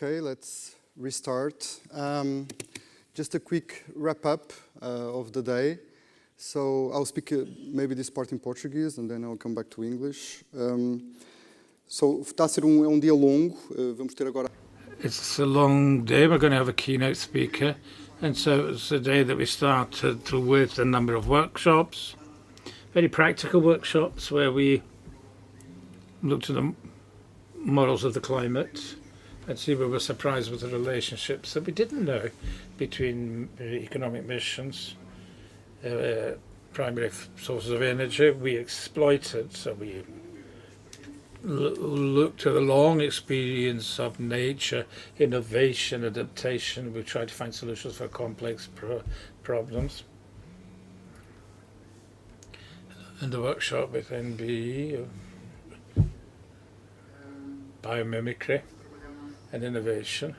Okay, let's restart. Just a quick wrap-up of the day. So I'll speak maybe this part in Portuguese, and then I'll come back to English. So está a ser dia longo. Vamos ter agora. It's a long day. We're going to have a keynote speaker. And so it's a day that we started with a number of workshops, very practical workshops where we looked at the models of the climate and see we were surprised with the relationships that we didn't know between economic missions, primary sources of energy we exploited. So we looked at the long experience of nature, innovation, adaptation. We tried to find solutions for complex problems. And the workshop with NBE, biomimicry and innovation.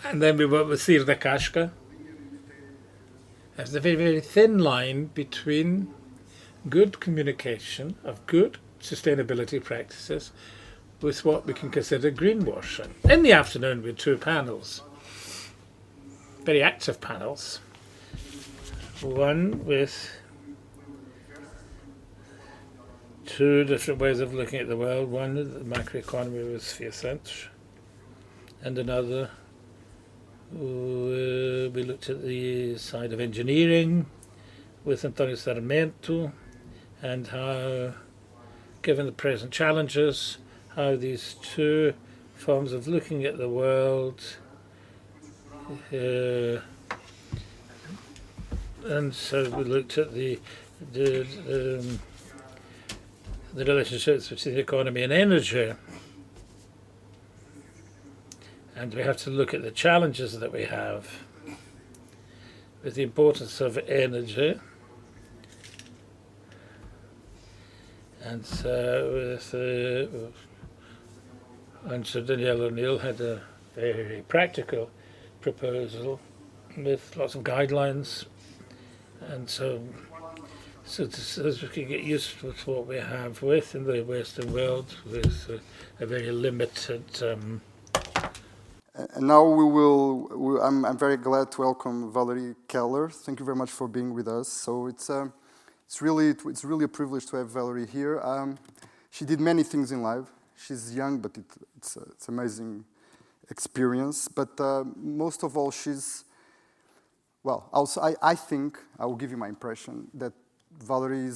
And then we worked with Sair da Casca. There's a very, very thin line between good communication of good sustainability practices with what we can consider greenwashing. In the afternoon, we had two panels, very active panels. One with two different ways of looking at the world. One, the macroeconomy with Fidelidade, and another, we looked at the side of engineering with Antonio Sarmento, and how, given the present challenges, how these two forms of looking at the world and so we looked at the relationships between the economy and energy. And we have to look at the challenges that we have with the importance of energy. And so Sir Danielle O'Neill had a very practical proposal with lots of guidelines. And so as we can get used to what we have with in the Western world, with a very limited. And now I'm very glad to welcome Valerie Keller. Thank you very much for being with us. So it's really a privilege to have Valerie here. She did many things in life. She's young, but it's amazing experience. But most of all, I think I will give you my impression that Valerie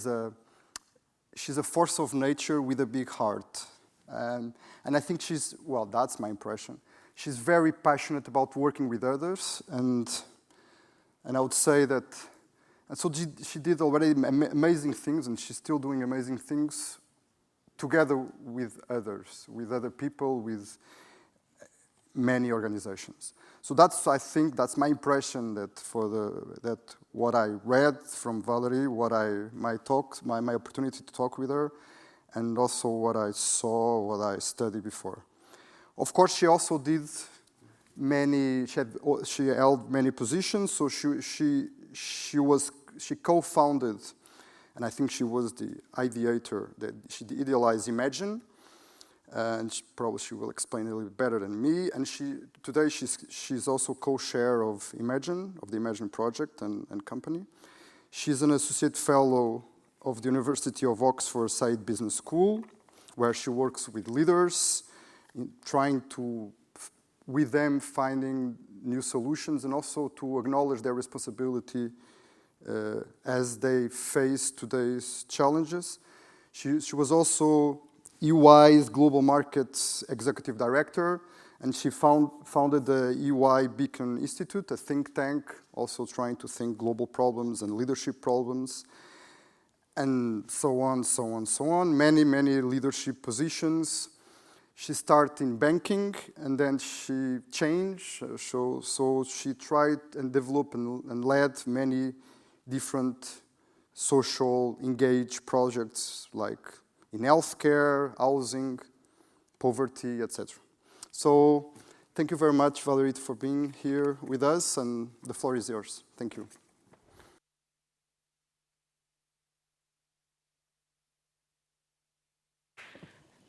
she's a force of nature with a big heart, and I think that's my impression. She's very passionate about working with others, and I would say that. And so she did already amazing things, and she's still doing amazing things together with others, with other people, with many organizations. So I think that's my impression that what I read from Valerie, my opportunity to talk with her, and also what I saw, what I studied before. Of course, she also did she held many positions. So she co-founded, and I think she was the ideator, that she idealized Imagine, and she will explain a little bit better than me. And today she's also co-chair of the Imagine project and company. She's an associate fellow of the University of Oxford Said Business School, where she works with leaders, trying to, with them, finding new solutions, and also to acknowledge their responsibility as they face today's challenges. She was also EY's Global Markets Executive Director, and she founded the EY Beacon Institute, a think tank, also trying to think global problems and leadership problems, and so on, so on, so on. Many, many leadership positions. She started in banking, and then she changed. So she tried and developed and led many different social engaged projects, like in healthcare, housing, poverty, etc. So thank you very much, Valerie, for being here with us, and the floor is yours. Thank you.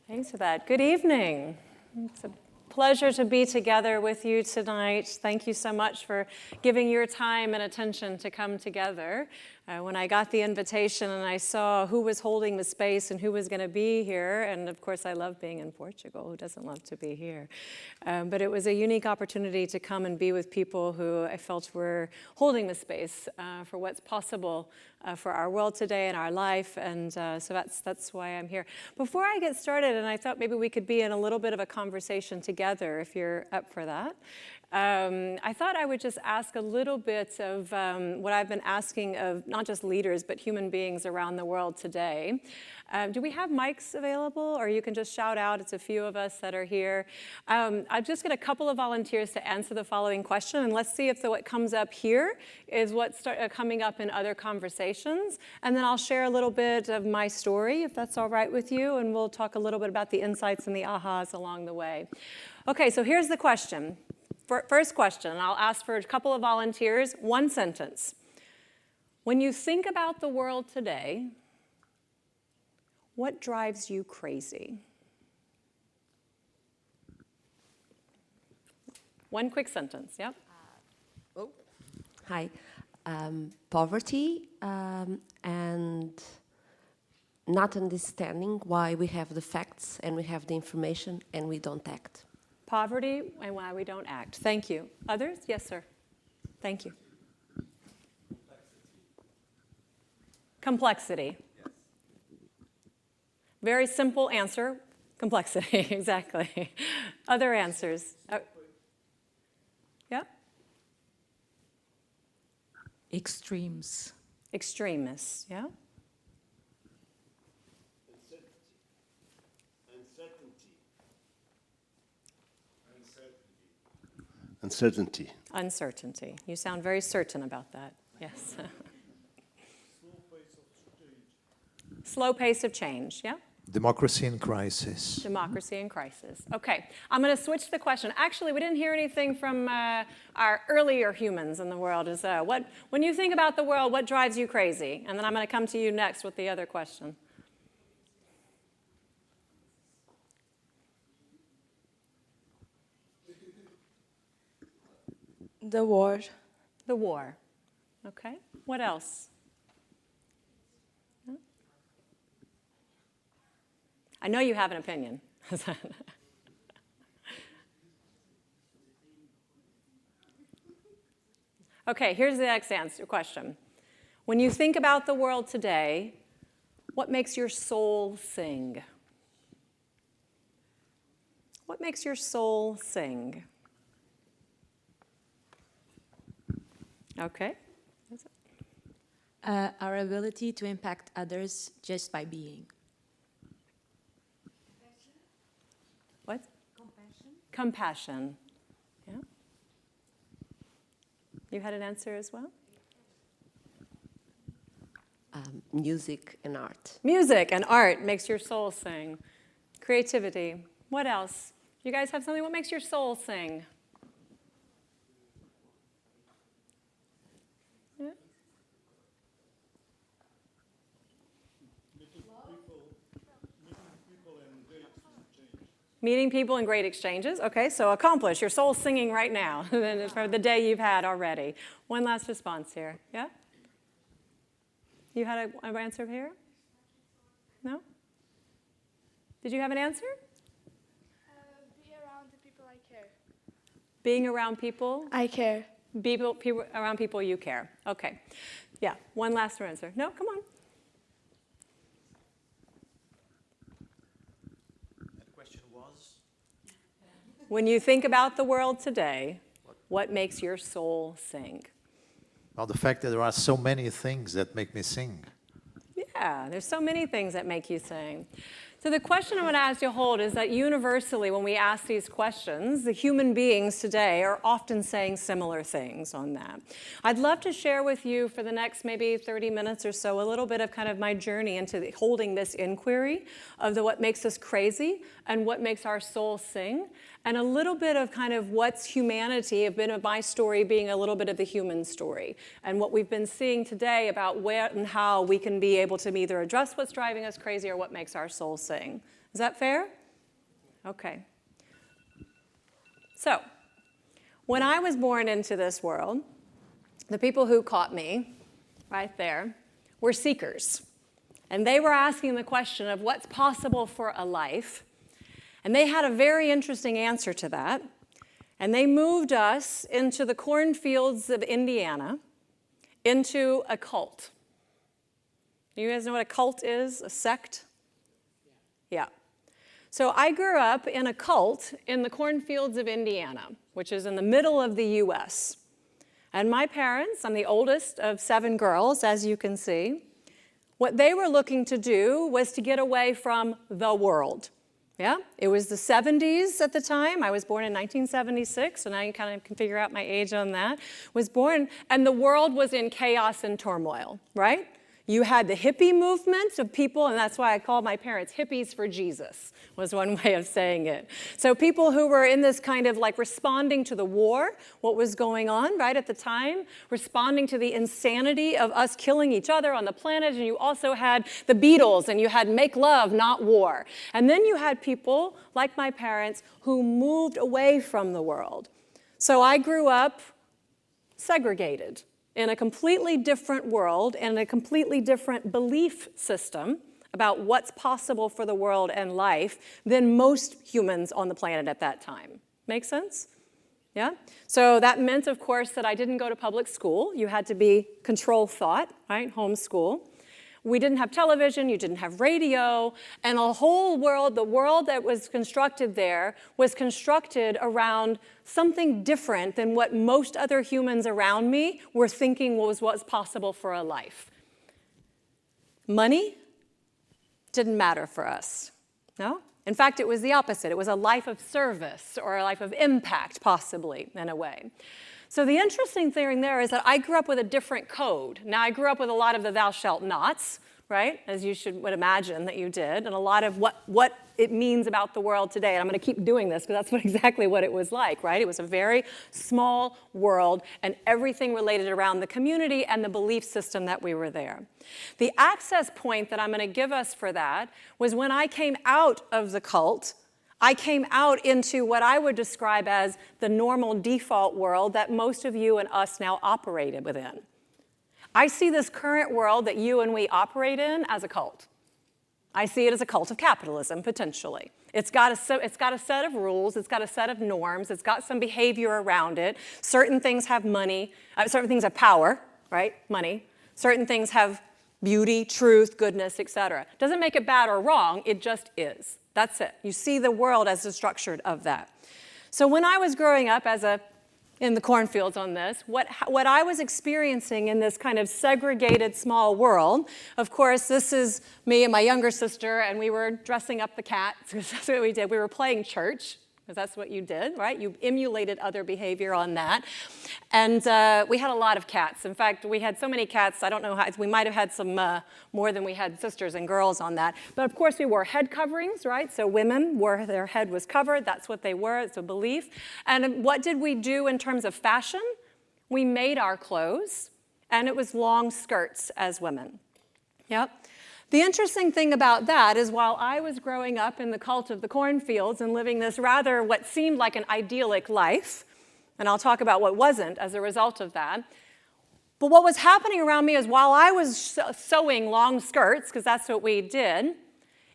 Thanks for that. Good evening. It's a pleasure to be together with you tonight. Thank you so much for giving your time and attention to come together. When I got the invitation and I saw who was holding the space and who was going to be here, and of course I love being in Portugal, who doesn't love to be here? But it was a unique opportunity to come and be with people who I felt were holding the space for what's possible for our world today and our life, and so that's why I'm here. Before I get started, and I thought maybe we could be in a little bit of a conversation together if you're up for that. I thought I would just ask a little bit of what I've been asking of not just leaders, but human beings around the world today. Do we have mics available, or you can just shout out? It's a few of us that are here. I've just got a couple of volunteers to answer the following question, and let's see if what comes up here is what's coming up in other conversations. And then I'll share a little bit of my story, if that's all right with you, and we'll talk a little bit about the insights and the ahas along the way. Okay, so here's the question. First question, and I'll ask for a couple of volunteers, one sentence. When you think about the world today, what drives you crazy? One quick sentence, yep. Hi. Poverty and not understanding why we have the facts and we have the information and we don't act. Poverty and why we don't act. Thank you. Others? Yes, sir. Thank you. Complexity. Yes. Very simple answer. Complexity, exactly. Other answers? Yeah? Extremes. Extremists, yeah? Uncertainty. Uncertainty. You sound very certain about that. Yes. Slow pace of change, yeah? Democracy in crisis. Democracy in crisis. Okay, I'm going to switch the question. Actually, we didn't hear anything from our earlier humans in the world. When you think about the world, what drives you crazy? And then I'm going to come to you next with the other question. The war. The war. Okay. What else? I know you have an opinion. Okay, here's the next question. When you think about the world today, what makes your soul sing? What makes your soul sing? Okay. Our ability to impact others just by being. What? Compassion. Yeah. You had an answer as well? Music and art. Music and art makes your soul sing. Creativity. What else? You guys have something? What makes your soul sing? Yeah. Meeting people in great exchanges. Okay, so accomplish. Your soul's singing right now for the day you've had already. One last response here. Yeah? You had an answer here? No? Did you have an answer? Be around the people I care. Being around people? I care. People around people you care. Okay. Yeah, one last answer. No, come on. The question was? When you think about the world today, what makes your soul sing? Well, the fact that there are so many things that make me sing. Yeah, there's so many things that make you sing. So the question I want to ask you to hold is that universally when we ask these questions, the human beings today are often saying similar things on that. I'd love to share with you for the next maybe 30 minutes or so a little bit of kind of my journey into holding this inquiry of what makes us crazy and what makes our soul sing, and a little bit of kind of what's humanity, a bit of my story being a little bit of the human story, and what we've been seeing today about where and how we can be able to either address what's driving us crazy or what makes our soul sing. Is that fair? Okay. So, when I was born into this world, the people who caught me, right there, were seekers. And they were asking the question of what's possible for a life. And they had a very interesting answer to that. And they moved us into the cornfields of Indiana, into a cult. You guys know what a cult is? A sect? Yeah. So I grew up in a cult in the cornfields of Indiana, which is in the middle of the US. And my parents, I'm the oldest of 7 girls, as you can see, what they were looking to do was to get away from the world. Yeah, it was the 70s at the time. I was born in 1976, so now you kind of can figure out my age on that. Was born, and the world was in chaos and turmoil, right? You had the hippie movement of people, and that's why I called my parents hippies for Jesus, was one way of saying it. So people who were in this kind of like responding to the war, what was going on right at the time, responding to the insanity of us killing each other on the planet, and you also had the Beatles, and you had make love, not war. And then you had people like my parents who moved away from the world. So I grew up segregated in a completely different world and a completely different belief system about what's possible for the world and life than most humans on the planet at that time. Make sense? Yeah? So that meant, of course, that I didn't go to public school. You had to be control thought, right? Homeschool. We didn't have television, you didn't have radio, and the whole world, the world that was constructed there was constructed around something different than what most other humans around me were thinking was what's possible for a life. Money didn't matter for us, no? In fact, it was the opposite. It was a life of service or a life of impact, possibly, in a way. So the interesting thing there is that I grew up with a different code. Now, I grew up with a lot of the thou shalt nots, right, as you would imagine that you did, and a lot of what it means about the world today. And I'm going to keep doing this because that's exactly what it was like, right? It was a very small world, and everything related around the community and the belief system that we were there. The access point that I'm going to give us for that was when I came out of the cult. I came out into what I would describe as the normal default world that most of you and us now operate within. I see this current world that you and we operate in as a cult. I see it as a cult of capitalism, potentially. It's got a set of rules, it's got a set of norms, it's got some behavior around it. Certain things have money, certain things have power, right? Money. Certain things have beauty, truth, goodness, etc. Doesn't make it bad or wrong, it just is. That's it. You see the world as the structure of that. So when I was growing up in the cornfields on this, what I was experiencing in this kind of segregated small world, of course, this is me and my younger sister, and we were dressing up the cats, because that's what we did. We were playing church, because that's what you did, right? You emulated other behavior on that. And we had a lot of cats. In fact, we had so many cats, I don't know how, we might have had some more than we had sisters and girls on that. But of course, we wore head coverings, right? So women wore, their head was covered. That's what they were. It's a belief. And what did we do in terms of fashion? We made our clothes, and it was long skirts as women. Yep. The interesting thing about that is while I was growing up in the cult of the cornfields and living this rather what seemed like an idyllic life, and I'll talk about what wasn't as a result of that, but what was happening around me is while I was sewing long skirts, because that's what we did,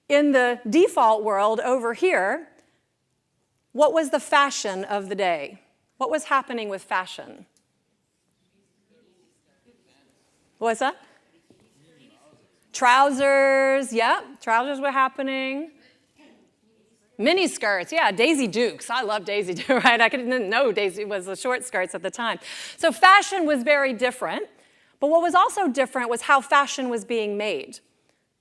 in the default world over here, what was the fashion of the day? What was happening with fashion? What's that? Trousers, yeah, trousers were happening. Mini skirts, yeah, Daisy Dukes. I love Daisy Dukes, right? I didn't know Daisy was the short skirts at the time. So fashion was very different, but what was also different was how fashion was being made,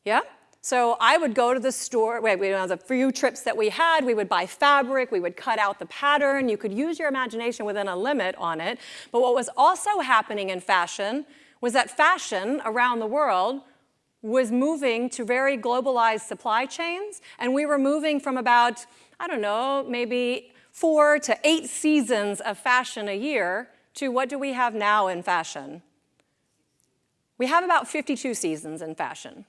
yeah? So I would go to the store, the few trips that we had, we would buy fabric, we would cut out the pattern, you could use your imagination within a limit on it, but what was also happening in fashion was that fashion around the world was moving to very globalized supply chains, and we were moving from about, I don't know, maybe 4 to 8 seasons of fashion a year to what do we have now in fashion? We have about 52 seasons in fashion.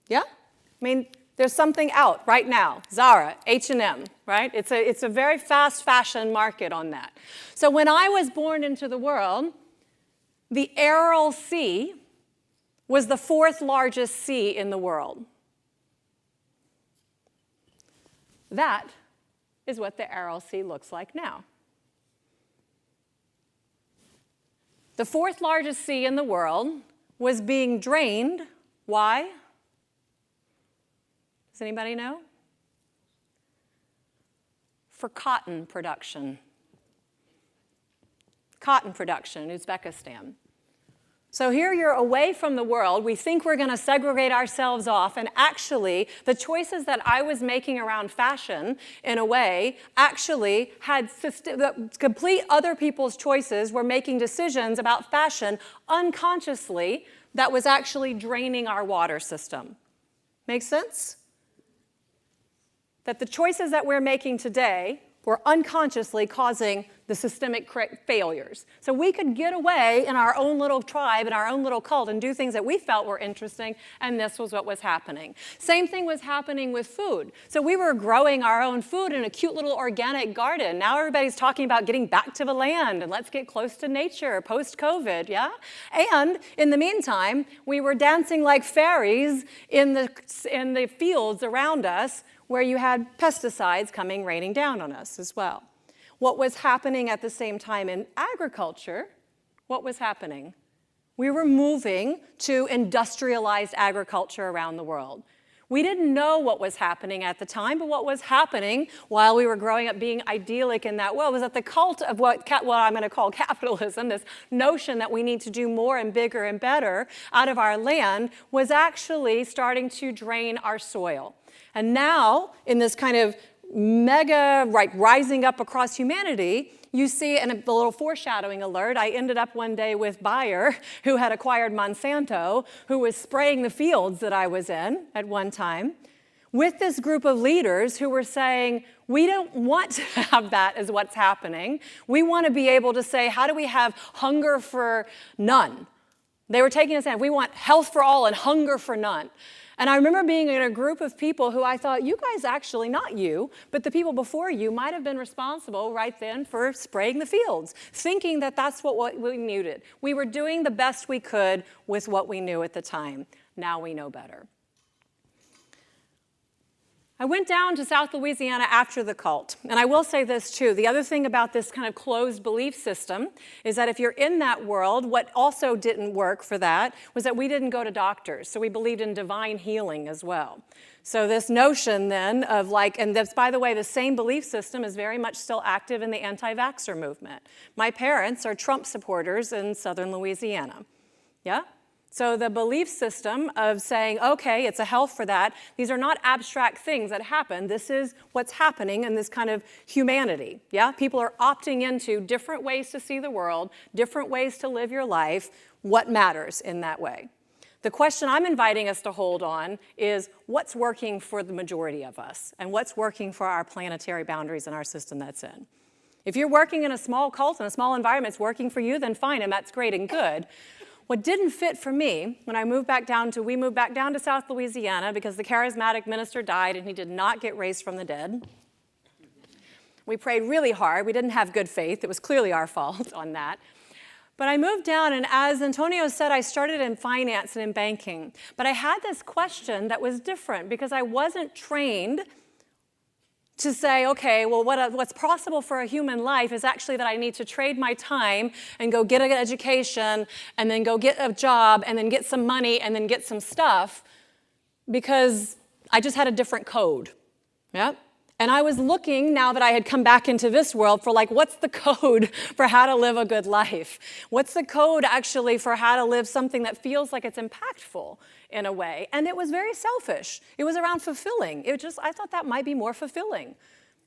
Yeah? I mean, There's something out right now, Zara, H&M, right? It's a very fast fashion market on that. So when I was born into the world, the Aral Sea was the 4th largest sea in the world. That is what the Aral Sea looks like now. The 4th largest sea in the world was being drained. Why? Does anybody know? For cotton production. Cotton production in Uzbekistan. So here you're away from the world. We think we're going to segregate ourselves off. And actually, the choices that I was making around fashion, in a way, actually had complete other people's choices were making decisions about fashion unconsciously that was actually draining our water system. Make sense? That the choices that we're making today were unconsciously causing the systemic failures. So we could get away in our own little tribe, in our own little cult, and do things that we felt were interesting, and this was what was happening. Same thing was happening with food. So we were growing our own food in a cute little organic garden. Now everybody's talking about getting back to the land, and let's get close to nature post-COVID, yeah? And in the meantime, we were dancing like fairies in the fields around us, where you had pesticides raining down on us as well. What was happening at the same time in agriculture? What was happening? We were moving to industrialized agriculture around the world. We didn't know what was happening at the time, but what was happening while we were growing up being idyllic in that world was that the cult of what I'm going to call capitalism, this notion that we need to do more and bigger and better out of our land, was actually starting to drain our soil. And now, in this kind of mega, rising up across humanity, you see, and a little foreshadowing alert, I ended up one day with Bayer, who had acquired Monsanto, who was spraying the fields that I was in at one time, with this group of leaders who were saying, we don't want to have that as what's happening. We want to be able to say, how do we have hunger for none? They were taking a stand. We want health for all and hunger for none. And I remember being in a group of people who I thought, you guys actually, not you, but the people before you might have been responsible right then for spraying the fields, thinking that that's what we needed. We were doing the best we could with what we knew at the time. Now we know better. I went down to South Louisiana after the cult. And I will say this too. The other thing about this kind of closed belief system is that if you're in that world, what also didn't work for that was that we didn't go to doctors. So we believed in divine healing as well. So this notion then of and that's, by the way, the same belief system is very much still active in the anti-vaxxer movement. My parents are Trump supporters in southern Louisiana. Yeah? So the belief system of saying, okay, it's a health for that, these are not abstract things that happen. This is what's happening in this kind of humanity, yeah? People are opting into different ways to see the world, different ways to live your life, what matters in that way. The question I'm inviting us to hold on is what's working for the majority of us and what's working for our planetary boundaries and our system that's in. If you're working in a small cult and a small environment, it's working for you, then fine, and that's great and good. What didn't fit for me when we moved back down to South Louisiana because the charismatic minister died and he did not get raised from the dead. We prayed really hard. We didn't have good faith. It was clearly our fault on that. But I moved down, and as Antonio said, I started in finance and in banking. But I had this question that was different because I wasn't trained to say, okay, well, what's possible for a human life is actually that I need to trade my time and go get an education and then go get a job and then get some money and then get some stuff because I just had a different code. Yeah? And I was looking, now that I had come back into this world, for what's the code for how to live a good life? What's the code actually for how to live something that feels like it's impactful in a way? And it was very selfish. It was around fulfilling. I thought that might be more fulfilling.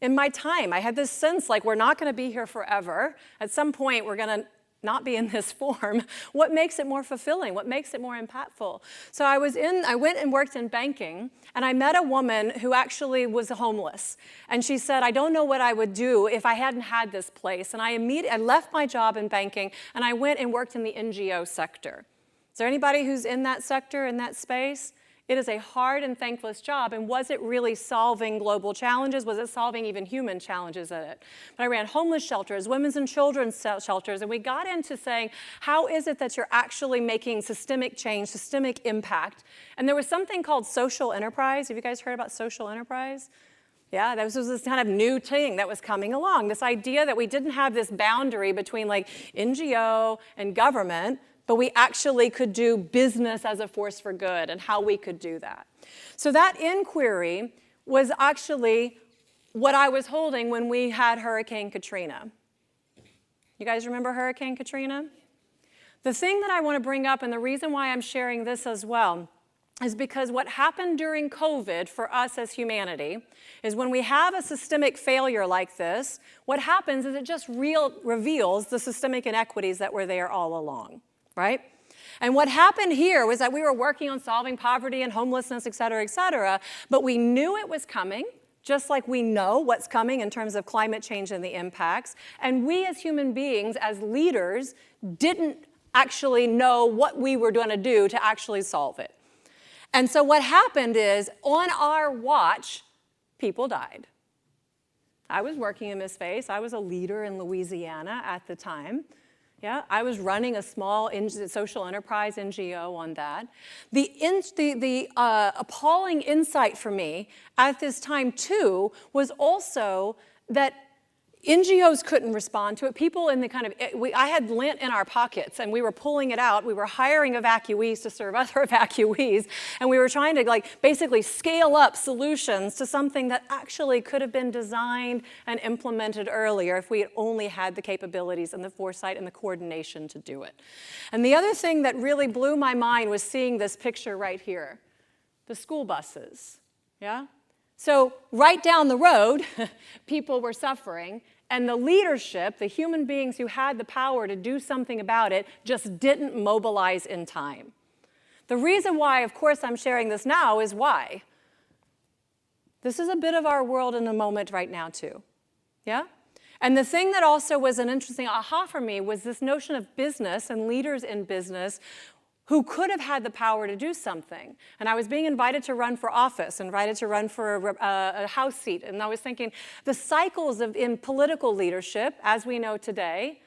In my time, I had this sense we're not going to be here forever. At some point, we're going to not be in this form. What makes it more fulfilling? What makes it more impactful? So I went and worked in banking, and I met a woman who actually was homeless. And she said, I don't know what I would do if I hadn't had this place. And I left my job in banking, and I went and worked in the NGO sector. Is there anybody who's in that sector, in that space? It is a hard and thankless job, and was it really solving global challenges? Was it solving even human challenges in it? But I ran homeless shelters, women's and children's shelters, and we got into saying, how is it that you're actually making systemic change, systemic impact? And there was something called social enterprise. Have you guys heard about social enterprise? Yeah, this was this kind of new thing that was coming along, this idea that we didn't have this boundary between like NGO and government, but we actually could do business as a force for good and how we could do that. So that inquiry was actually what I was holding when we had Hurricane Katrina. You guys remember Hurricane Katrina? The thing that I want to bring up, and the reason why I'm sharing this as well, is because what happened during COVID for us as humanity is when we have a systemic failure like this, what happens is it just reveals the systemic inequities that were there all along. Right? And what happened here was that we were working on solving poverty and homelessness, et cetera, but we knew it was coming, just like we know what's coming in terms of climate change and the impacts. And we as human beings, as leaders, didn't actually know what we were going to do to actually solve it. And so what happened is, on our watch, people died. I was working in this space. I was a leader in Louisiana at the time. Yeah, I was running a small social enterprise NGO on that. The appalling insight for me at this time, too, was also that NGOs couldn't respond to it. People in the kind of, I had lint in our pockets, and we were pulling it out. We were hiring evacuees to serve other evacuees, and we were trying to like basically scale up solutions to something that actually could have been designed and implemented earlier if we had only had the capabilities and the foresight and the coordination to do it. And the other thing that really blew my mind was seeing this picture right here, the school buses, yeah? So right down the road, people were suffering, and the leadership, the human beings who had the power to do something about it, just didn't mobilize in time. The reason why, of course, I'm sharing this now is why. This is a bit of our world in the moment right now, too. Yeah? And the thing that also was an interesting aha for me was this notion of business and leaders in business who could have had the power to do something. And I was being invited to run for office, invited to run for a House seat. And I was thinking, the cycles in political leadership, as we know today,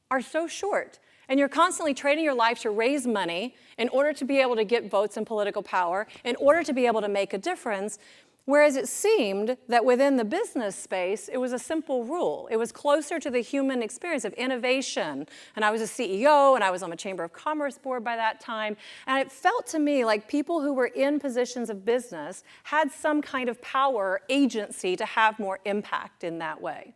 are so short. And you're constantly trading your life to raise money in order to be able to get votes and political power, in order to be able to make a difference. Whereas it seemed that within the business space, it was a simple rule. It was closer to the human experience of innovation. And I was a CEO, and I was on the Chamber of Commerce board by that time. And it felt to me like people who were in positions of business had some kind of power or agency to have more impact in that way.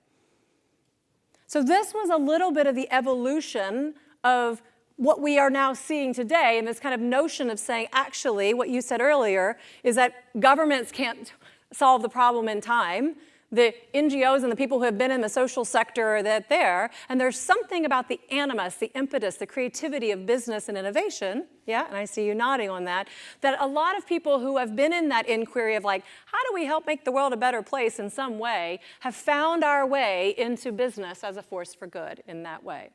So this was a little bit of the evolution of what we are now seeing today, and this kind of notion of saying, actually, what you said earlier, is that governments can't solve the problem in time. The NGOs and the people who have been in the social sector are there, and there's something about the animus, the impetus, the creativity of business and innovation, yeah, and I see you nodding on that a lot of people who have been in that inquiry of like, how do we help make the world a better place in some way, have found our way into business as a force for good in that way.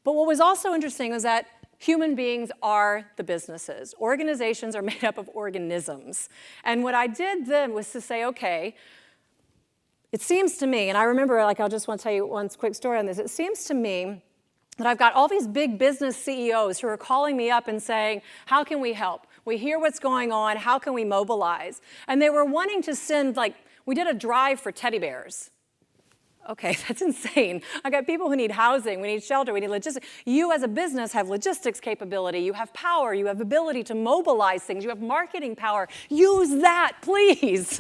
But what was also interesting was that human beings are the businesses. Organizations are made up of organisms. And what I did then was to say, okay, it seems to me, and I remember, like, I just want to tell you one quick story on this. It seems to me that I've got all these big business CEOs who are calling me up and saying, how can we help? We hear what's going on. How can we mobilize? And they were wanting to send, like, we did a drive for teddy bears. Okay, that's insane. I got people who need housing, we need shelter, we need logistics. You as a business have logistics capability, you have power, you have ability to mobilize things, you have marketing power. Use that, please.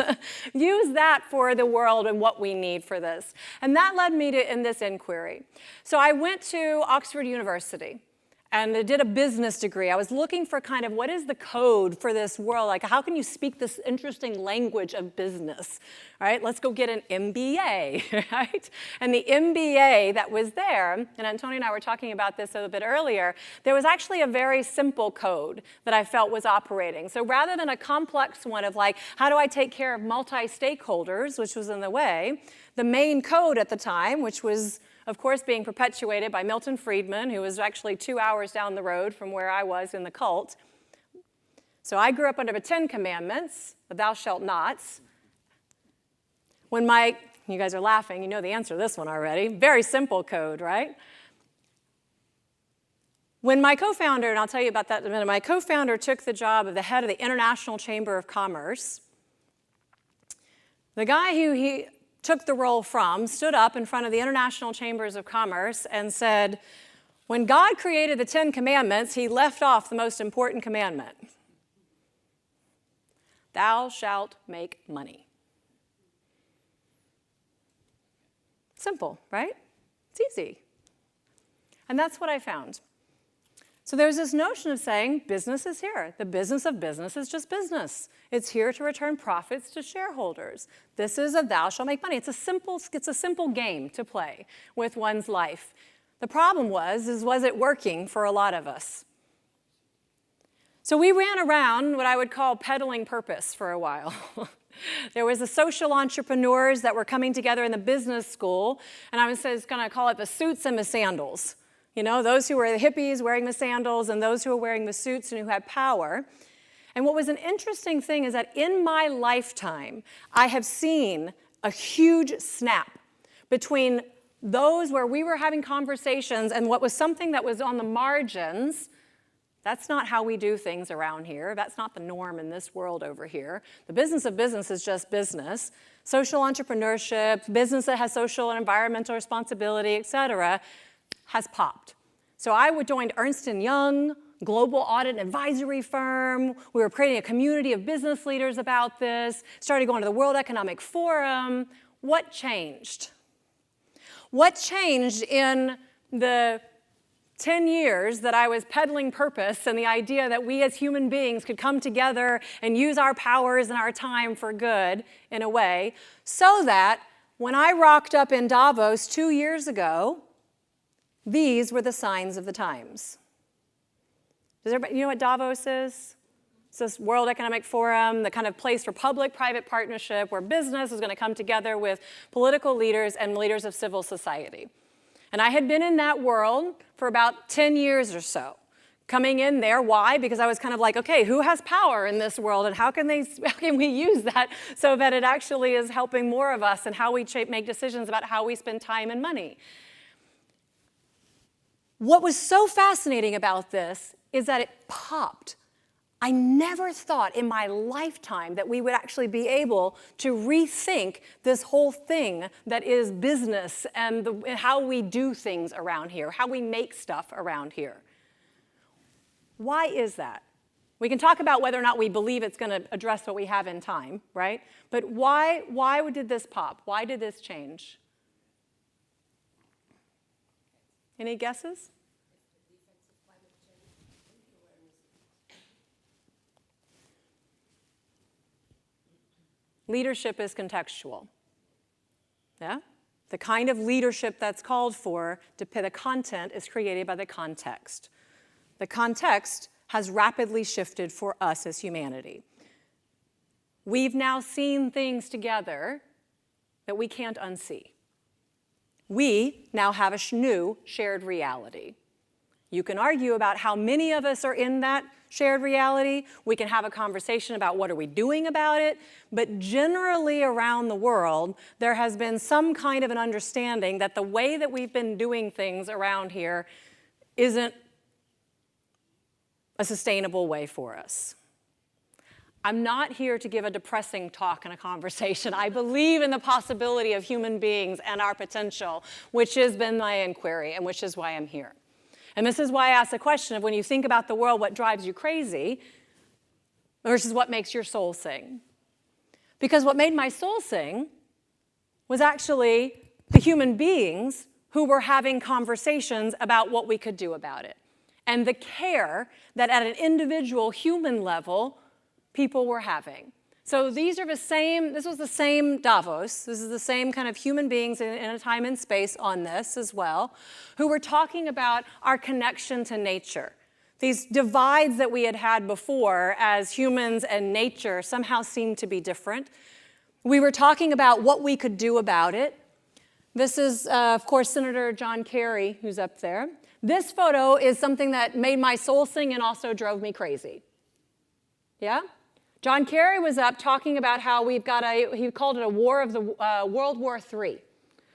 Use that for the world and what we need for this. And that led me to in this inquiry. So I went to Oxford University and I did a business degree. I was looking for kind of what is the code for this world? Like, how can you speak this interesting language of business, right? Let's go get an MBA, right? And the MBA that was there, and Antonio and I were talking about this a bit earlier, there was actually a very simple code that I felt was operating. So rather than a complex one of like, how do I take care of multi-stakeholders, which was in the way, the main code at the time, which was of course, being perpetuated by Milton Friedman, who was actually 2 hours down the road from where I was in the cult, So I grew up under the 10 Commandments, the thou shalt nots. You guys are laughing, you know the answer to this one already. Very simple code, right? When my co-founder, and I'll tell you about that in a minute, my co-founder took the job of the head of the International Chamber of Commerce. The guy who he took the role from stood up in front of the International Chambers of Commerce and said, when God created the 10 Commandments, he left off the most important commandment. Thou shalt make money. Simple, right? It's easy. And that's what I found. So there's this notion of saying business is here. The business of business is just business. It's here to return profits to shareholders. This is a thou shalt make money. It's a simple game to play with one's life. The problem was it working for a lot of us? So we ran around what I would call peddling purpose for a while. There was the social entrepreneurs that were coming together in the business school, and I was going to call it the suits and the sandals. You know, those who were the hippies wearing the sandals and those who were wearing the suits and who had power. And what was an interesting thing is that in my lifetime, I have seen a huge snap between those where we were having conversations and what was something that was on the margins. That's not how we do things around here. That's not the norm in this world over here. The business of business is just business. Social entrepreneurship, business that has social and environmental responsibility, et cetera, has popped. So I joined Ernst & Young, global audit and advisory firm. We were creating a community of business leaders about this, started going to the World Economic Forum. What changed? What changed in the 10 years that I was peddling purpose and the idea that we as human beings could come together and use our powers and our time for good in a way, so that when I rocked up in Davos 2 years ago, these were the signs of the times. Does everybody, you know what Davos is? It's this World Economic Forum, the kind of place for public-private partnership where business is going to come together with political leaders and leaders of civil society. And I had been in that world for about 10 years or so. Coming in there, why? Because I was kind of like, okay, who has power in this world and how can we use that so that it actually is helping more of us and how we make decisions about how we spend time and money. What was so fascinating about this is that it popped. I never thought in my lifetime that we would actually be able to rethink this whole thing that is business and how we do things around here, how we make stuff around here. Why is that? We can talk about whether or not we believe it's going to address what we have in time, right? But why did this pop? Why did this change? Any guesses? Leadership is contextual. Yeah? The kind of leadership that's called for, the content is created by the context. The context has rapidly shifted for us as humanity. We've now seen things together that we can't unsee. We now have a new shared reality. You can argue about how many of us are in that shared reality. We can have a conversation about what are we doing about it. But generally around the world, there has been some kind of an understanding that the way that we've been doing things around here isn't a sustainable way for us. I'm not here to give a depressing talk and a conversation. I believe in the possibility of human beings and our potential, which has been my inquiry and which is why I'm here. And this is why I asked the question of when you think about the world, what drives you crazy versus what makes your soul sing? Because what made my soul sing was actually the human beings who were having conversations about what we could do about it. And the care that at an individual human level, people were having. So this was the same Davos. This is the same kind of human beings in a time and space on this as well, who were talking about our connection to nature. These divides that we had had before as humans and nature somehow seemed to be different. We were talking about what we could do about it. This is, of course, Senator John Kerry, who's up there. This photo is something that made my soul sing and also drove me crazy. Yeah? John Kerry was up talking about how we've got he called it a war of the World War III.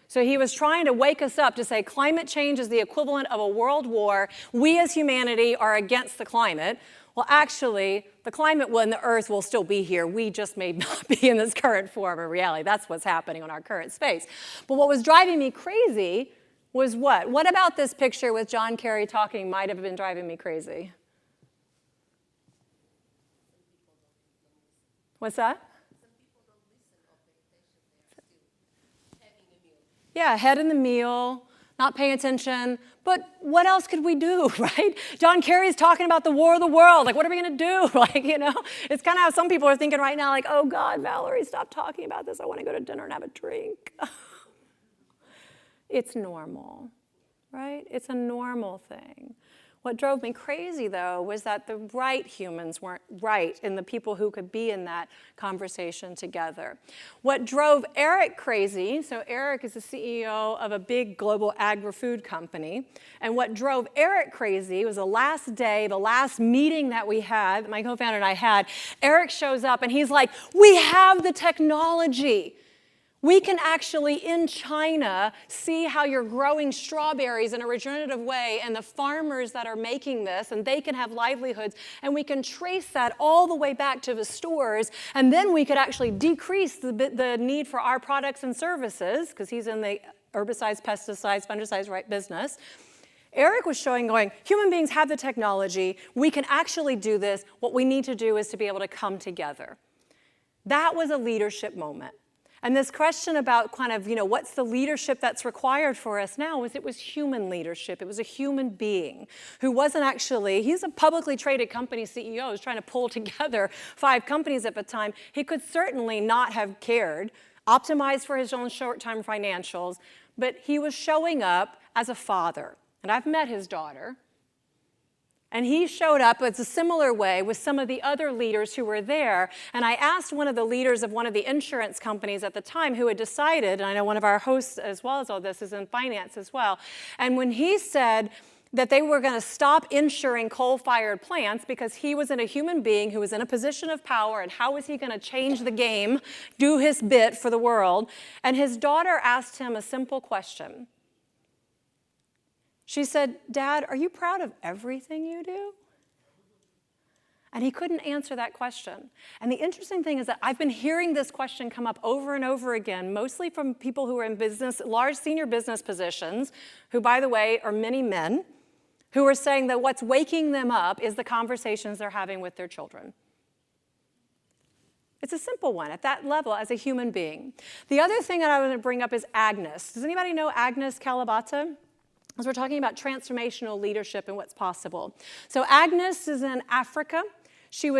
So he was trying to wake us up to say climate change is the equivalent of a world war. We as humanity are against the climate. Well, actually, the climate and the Earth will still be here. We just may not be in this current form of reality. That's what's happening on our current space. But what was driving me crazy was what? What about this picture with John Kerry talking might have been driving me crazy? What's that? Yeah, head in the meal, not paying attention. But what else could we do, right? John Kerry's talking about the war of the world. Like, what are we going to do? Like, you know, it's kind of how some people are thinking right now, like, oh, God, Valerie, stop talking about this. I want to go to dinner and have a drink. It's normal, right? It's a normal thing. What drove me crazy, though, was that the right humans weren't right in the people who could be in that conversation together. What drove Eric crazy, so Eric is the CEO of a big global agri-food company, and what drove Eric crazy was the last day, the last meeting that we had, my co-founder and I had, Eric shows up and he's like, we have the technology. We can actually, in China, see how you're growing strawberries in a regenerative way and the farmers that are making this, and they can have livelihoods, and we can trace that all the way back to the stores, and then we could actually decrease the need for our products and services, because he's in the herbicides, pesticides, fungicides, right business. Eric was showing, going, human beings have the technology. We can actually do this. What we need to do is to be able to come together. That was a leadership moment. And this question about kind of, you know, what's the leadership that's required for us now it was human leadership. It was a human being who wasn't actually, he's a publicly traded company CEO who's trying to pull together 5 companies at the time. He could certainly not have cared, optimized for his own short-term financials, but he was showing up as a father. And I've met his daughter. And he showed up in a similar way with some of the other leaders who were there. And I asked one of the leaders of one of the insurance companies at the time who had decided, and I know one of our hosts as well as all this is in finance as well, and when he said that they were going to stop insuring coal-fired plants because he was a human being who was in a position of power, and how was he going to change the game, do his bit for the world, and his daughter asked him a simple question. She said, Dad, are you proud of everything you do? And he couldn't answer that question. And the interesting thing is that I've been hearing this question come up over and over again, mostly from people who are in business, large senior business positions, who, by the way, are many men, who are saying that what's waking them up is the conversations they're having with their children. It's a simple one at that level as a human being. The other thing that I want to bring up is Agnes. Does anybody know Agnes Kalibata? As we're talking about transformational leadership and what's possible. So Agnes is in Africa. She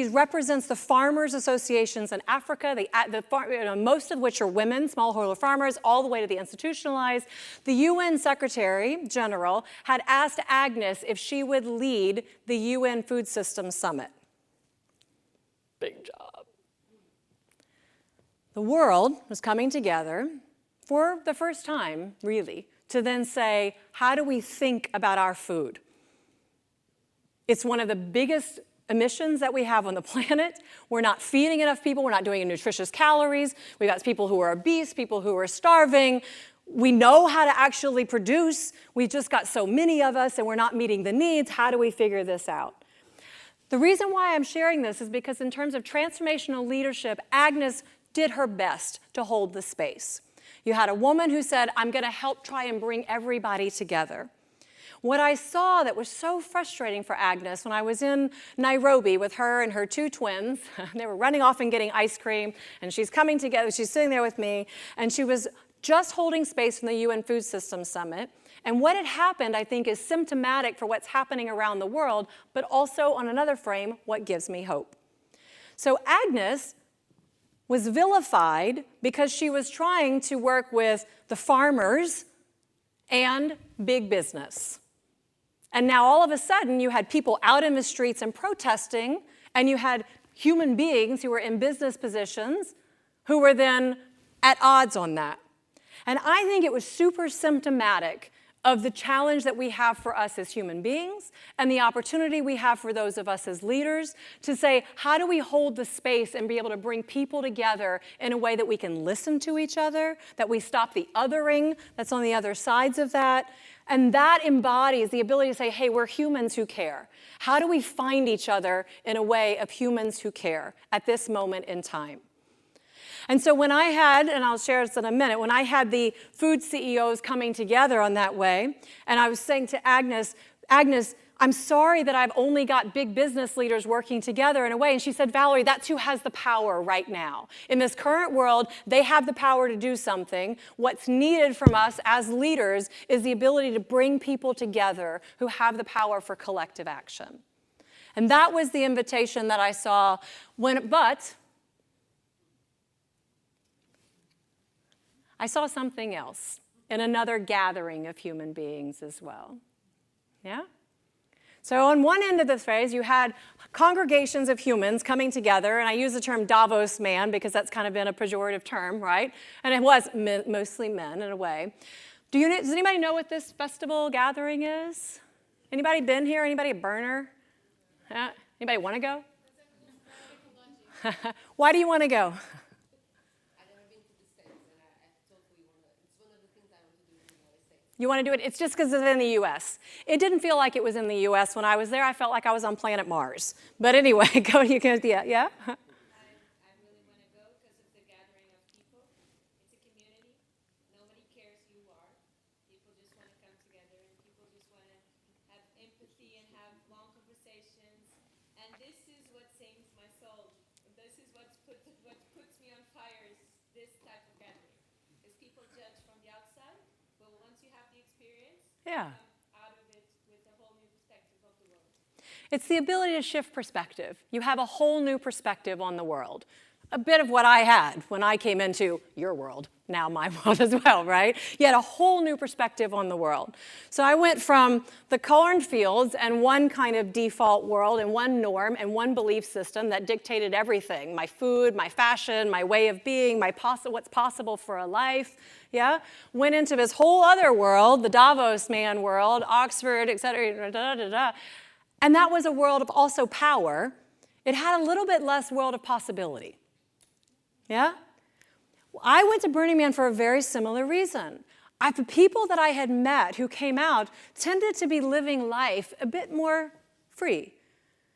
represents the farmers' associations in Africa, most of which are women, smallholder farmers, all the way to the institutionalized. The UN Secretary General had asked Agnes if she would lead the UN Food Systems Summit. Big job. The world was coming together for the first time, really, to then say, how do we think about our food? It's one of the biggest emissions that we have on the planet. We're not feeding enough people. We're not doing nutritious calories. We've got people who are obese, people who are starving. We know how to actually produce. We've just got so many of us, and we're not meeting the needs. How do we figure this out? The reason why I'm sharing this is because in terms of transformational leadership, Agnes did her best to hold the space. You had a woman who said, I'm going to help try and bring everybody together. What I saw that was so frustrating for Agnes when I was in Nairobi with her and her 2 twins, they were running off and getting ice cream, and she's coming together, she's sitting there with me, and she was just holding space from the UN Food Systems Summit. And what had happened, I think, is symptomatic for what's happening around the world, but also on another frame, what gives me hope. So Agnes was vilified because she was trying to work with the farmers and big business. And now all of a sudden you had people out in the streets and protesting, and you had human beings who were in business positions who were then at odds on that. And I think it was super symptomatic of the challenge that we have for us as human beings and the opportunity we have for those of us as leaders to say, how do we hold the space and be able to bring people together in a way that we can listen to each other, that we stop the othering that's on the other sides of that. And that embodies the ability to say, hey, we're humans who care. How do we find each other in a way of humans who care at this moment in time? And so when I had, and I'll share this in a minute, when I had the food CEOs coming together on that way, and I was saying to Agnes, I'm sorry that I've only got big business leaders working together in a way. And she said, Valerie, that's who has the power right now. In this current world, they have the power to do something. What's needed from us as leaders is the ability to bring people together who have the power for collective action. And that was the invitation that I saw but I saw something else in another gathering of human beings as well. Yeah? So on one end of this phrase, you had congregations of humans coming together, and I use the term Davos man because that's kind of been a pejorative term, right? And it was mostly men in a way. Does anybody know what this festival gathering is? Anybody been here? Anybody a burner? Anybody want to go? Why do you want to go? You want to do it? It's just because it's in the U.S. It didn't feel like it was in the U.S. when I was there. I felt like I was on planet Mars. But anyway, go. You can, yeah. I really want to go because it's a gathering of people. It's a community. Nobody cares who you are. People just want to come together, and people just want to have empathy and have long conversations. And this is what sings my soul. This is what puts me on fire. Is this type of gathering? Because people judge from the outside. But once you have the experience, Yeah. come out of it with a whole new perspective of the world. It's the ability to shift perspective. You have a whole new perspective on the world. A bit of what I had when I came into your world, now my world as well, right? You had a whole new perspective on the world. So I went from the cornfields and one kind of default world and one norm and one belief system that dictated everything, my food, my fashion, my way of being, what's possible for a life, yeah? Went into this whole other world, the Davos man world, Oxford, et cetera, and that was a world of also power. It had a little bit less world of possibility. Yeah? I went to Burning Man for a very similar reason. The people that I had met who came out tended to be living life a bit more free.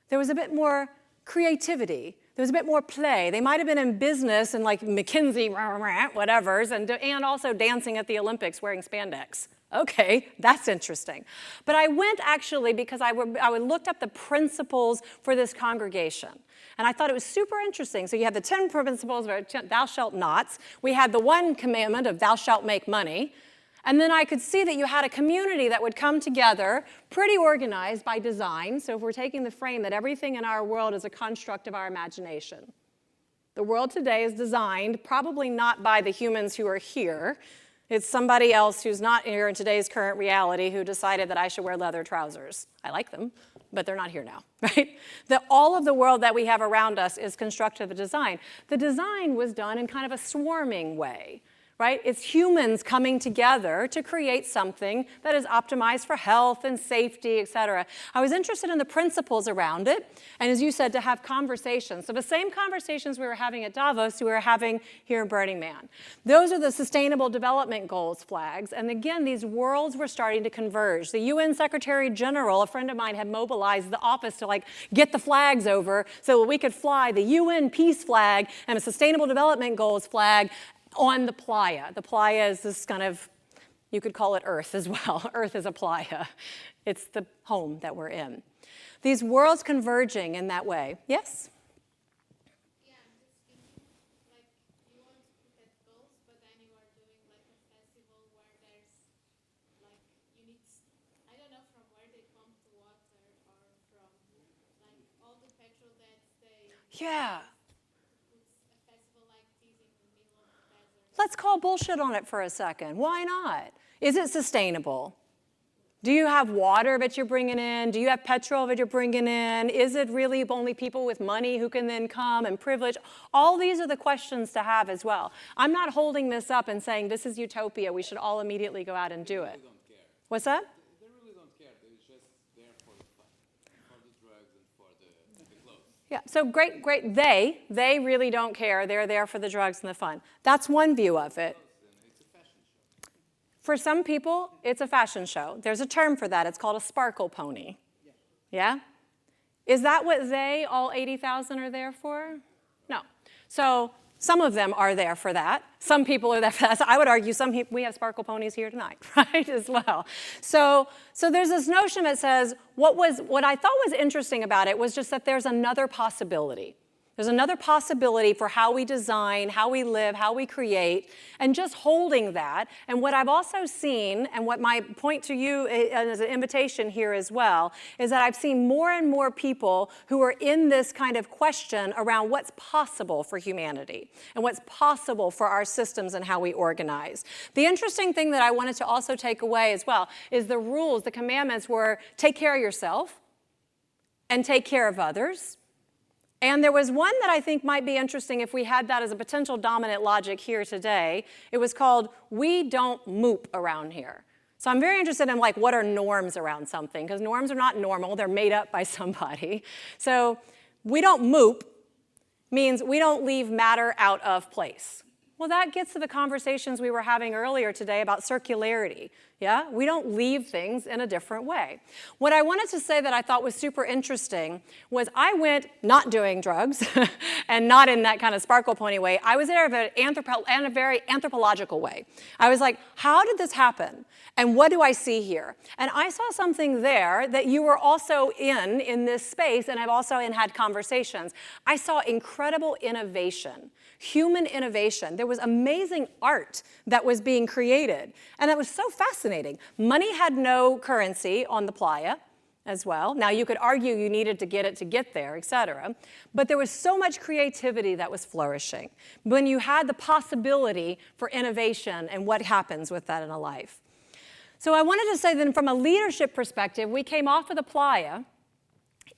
There was a bit more creativity. There was a bit more play. They might have been in business and like McKinsey, whatevers, and also dancing at the Olympics wearing spandex. Okay, that's interesting. But I went actually because I looked up the principles for this congregation. And I thought it was super interesting. So you have the 10 principles of thou shalt nots. We had the one commandment of thou shalt make money. And then I could see that you had a community that would come together, pretty organized by design. So if we're taking the frame that everything in our world is a construct of our imagination. The world today is designed probably not by the humans who are here. It's somebody else who's not here in today's current reality who decided that I should wear leather trousers. I like them, but they're not here now, right? That all of the world that we have around us is constructive of design. The design was done in kind of a swarming way, right? It's humans coming together to create something that is optimized for health and safety, et cetera. I was interested in the principles around it, and as you said, to have conversations. So the same conversations we were having at Davos, we were having here in Burning Man. Those are the Sustainable Development Goals flags, and again, these worlds were starting to converge. The UN Secretary General, a friend of mine, had mobilized the office to get the flags over so that we could fly the UN peace flag and a Sustainable Development Goals flag on the playa. The playa is this kind of, you could call it Earth as well. Earth is a playa. It's the home that we're in. These worlds converging in that way. Yes? Yeah, I'm just thinking, you want to put at goals, but then you are doing a festival where there's, you need, I don't know from where they pump the water or from, all the petrol that they... Yeah. Let's call bullshit on it for a second. Why not? Is it sustainable? Do you have water that you're bringing in? Do you have petrol that you're bringing in? Is it really only people with money who can then come and privilege? All these are the questions to have as well. I'm not holding this up and saying this is utopia. We should all immediately go out and do it. What's that? They really don't care. They're just there for the fun, for the drugs and for the clothes. Yeah, so great. They really don't care. They're there for the drugs and the fun. That's one view of it. It's a fashion show. For some people, it's a fashion show. There's a term for that. It's called a sparkle pony. Yeah? Is that what they, all 80,000, are there for? No. So some of them are there for that. Some people are there for that. So I would argue we have sparkle ponies here tonight, right, as well. So there's this notion that says, what I thought was interesting about it was just that there's another possibility. There's another possibility for how we design, how we live, how we create, and just holding that. And what I've also seen, and what my point to you as an invitation here as well, is that I've seen more and more people who are in this kind of question around what's possible for humanity and what's possible for our systems and how we organize. The interesting thing that I wanted to also take away as well is the rules, the commandments were take care of yourself and take care of others. And there was one that I think might be interesting if we had that as a potential dominant logic here today. It was called, we don't moop around here. So I'm very interested in what are norms around something, because norms are not normal, they're made up by somebody. So we don't moop means we don't leave matter out of place. Well, that gets to the conversations we were having earlier today about circularity. Yeah? We don't leave things in a different way. What I wanted to say that I thought was super interesting was I went not doing drugs and not in that kind of sparkle pony way. I was there in a very anthropological way. I was like, how did this happen? And what do I see here? And I saw something there that you were also in this space, and I've also had conversations. I saw incredible innovation. Human innovation. There was amazing art that was being created. And that was so fascinating. Money had no currency on the playa as well. Now, you could argue you needed to get there, et cetera. But there was so much creativity that was flourishing when you had the possibility for innovation and what happens with that in a life. So I wanted to say then from a leadership perspective, we came off of the playa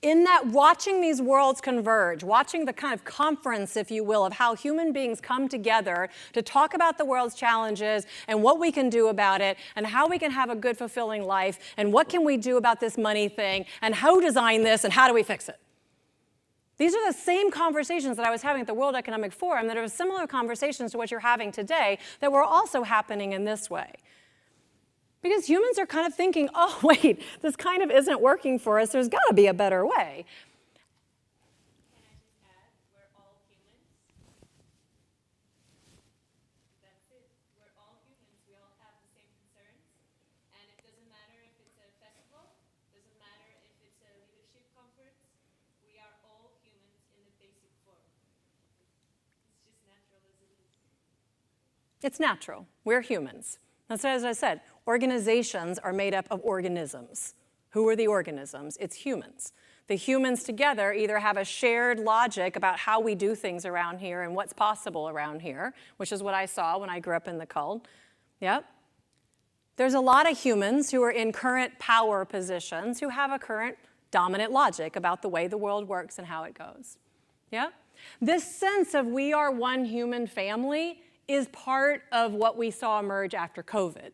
in that watching these worlds converge, watching the kind of conference, if you will, of how human beings come together to talk about the world's challenges and what we can do about it and how we can have a good, fulfilling life and what can we do about this money thing and who designed this and how do we fix it. These are the same conversations that I was having at the World Economic Forum that are similar conversations to what you're having today that were also happening in this way. Because humans are kind of thinking, oh, wait, this kind of isn't working for us. There's got to be a better way. Can I just add, we're all humans. That's it. We're all humans. We all have the same concerns. And it doesn't matter if it's a festival. It doesn't matter if it's a leadership conference. We are all humans in the basic form. It's just natural as it is. It's natural. We're humans. That's as I said, organizations are made up of organisms. Who are the organisms? It's humans. The humans together either have a shared logic about how we do things around here and what's possible around here, which is what I saw when I grew up in the cult. Yep. There's a lot of humans who are in current power positions who have a current dominant logic about the way the world works and how it goes. Yeah? This sense of we are one human family is part of what we saw emerge after COVID,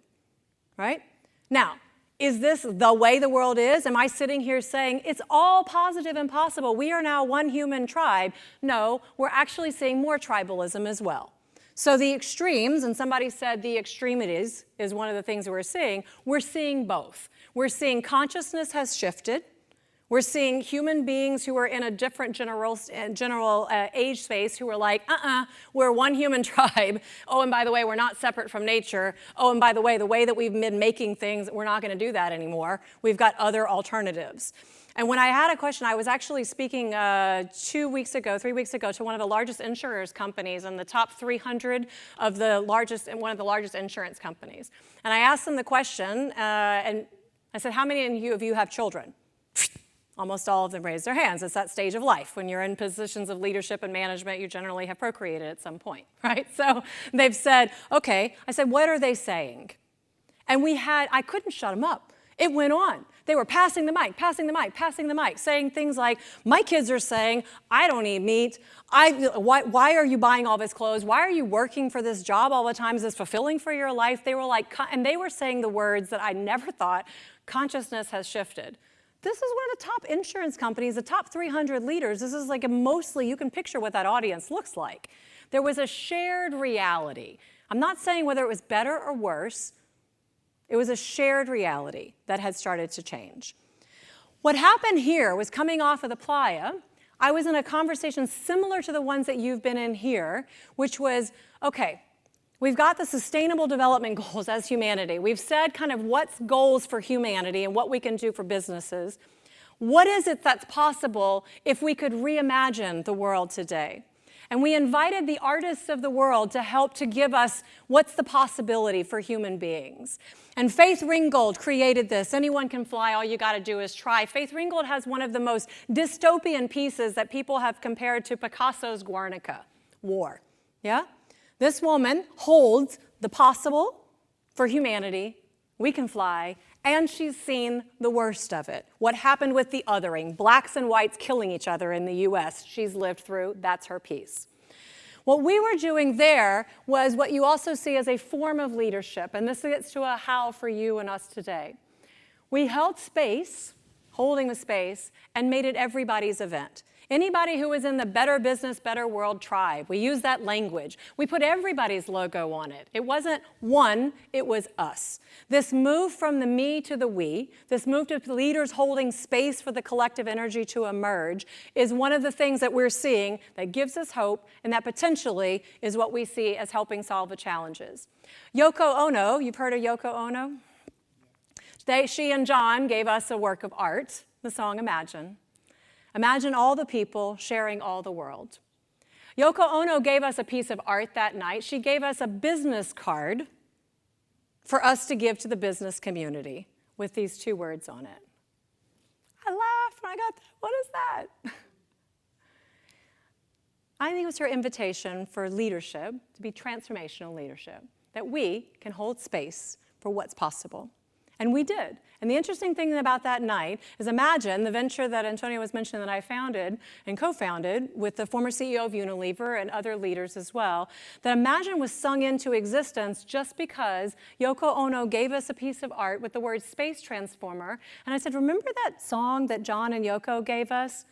right? Now, is this the way the world is? Am I sitting here saying it's all positive and possible? We are now one human tribe. No, we're actually seeing more tribalism as well. So the extremes, and somebody said the extremities is one of the things we're seeing both. We're seeing consciousness has shifted. We're seeing human beings who are in a different general age space who are like, we're one human tribe. Oh, and by the way, we're not separate from nature. Oh, and by the way that we've been making things, we're not going to do that anymore. We've got other alternatives. And when I had a question, I was actually speaking 3 weeks ago, to one of the largest insurers companies in the top 300 of one of the largest insurance companies. And I asked them the question, and I said, how many of you have children? Almost all of them raised their hands. It's that stage of life. When you're in positions of leadership and management, you generally have procreated at some point, right? So they've said, okay. I said, what are they saying? And I couldn't shut them up. It went on. They were passing the mic, passing the mic, passing the mic, saying things like, my kids are saying, I don't eat meat. Why are you buying all this clothes? Why are you working for this job all the time? Is this fulfilling for your life? They were like, and they were saying the words that I never thought, consciousness has shifted. This is one of the top insurance companies, the top 300 leaders. This is like mostly, you can picture what that audience looks like. There was a shared reality. I'm not saying whether it was better or worse. It was a shared reality that had started to change. What happened here was coming off of the playa, I was in a conversation similar to the ones that you've been in here, which was, okay, we've got the Sustainable Development Goals as humanity. We've said kind of what's goals for humanity and what we can do for businesses. What is it that's possible if we could reimagine the world today? And we invited the artists of the world to help to give us what's the possibility for human beings. And Faith Ringgold created this. Anyone can fly, all you got to do is try. Faith Ringgold has one of the most dystopian pieces that people have compared to Picasso's Guernica, War. Yeah? This woman holds the possible for humanity. We can fly. And she's seen the worst of it. What happened with the othering, blacks and whites killing each other in the US, she's lived through, that's her piece. What we were doing there was what you also see as a form of leadership, and this gets to a how for you and us today. We held space, holding the space, and made it everybody's event. Anybody who was in the Better Business, Better World tribe, we used that language. We put everybody's logo on it. It wasn't one, it was us. This move from the me to the we, this move to leaders holding space for the collective energy to emerge is one of the things that we're seeing that gives us hope and that potentially is what we see as helping solve the challenges. Yoko Ono, you've heard of Yoko Ono? She and John gave us a work of art, the song Imagine. Imagine all the people sharing all the world. Yoko Ono gave us a piece of art that night. She gave us a business card for us to give to the business community with these two words on it. I laughed when I got that. What is that? I think it was her invitation for leadership, to be transformational leadership, that we can hold space for what's possible. And we did. And the interesting thing about that night is imagine the venture that Antonio was mentioning that I founded and co-founded with the former CEO of Unilever and other leaders as well, that Imagine was sung into existence just because Yoko Ono gave us a piece of art with the word space transformer. And I said, remember that song that John and Yoko gave us?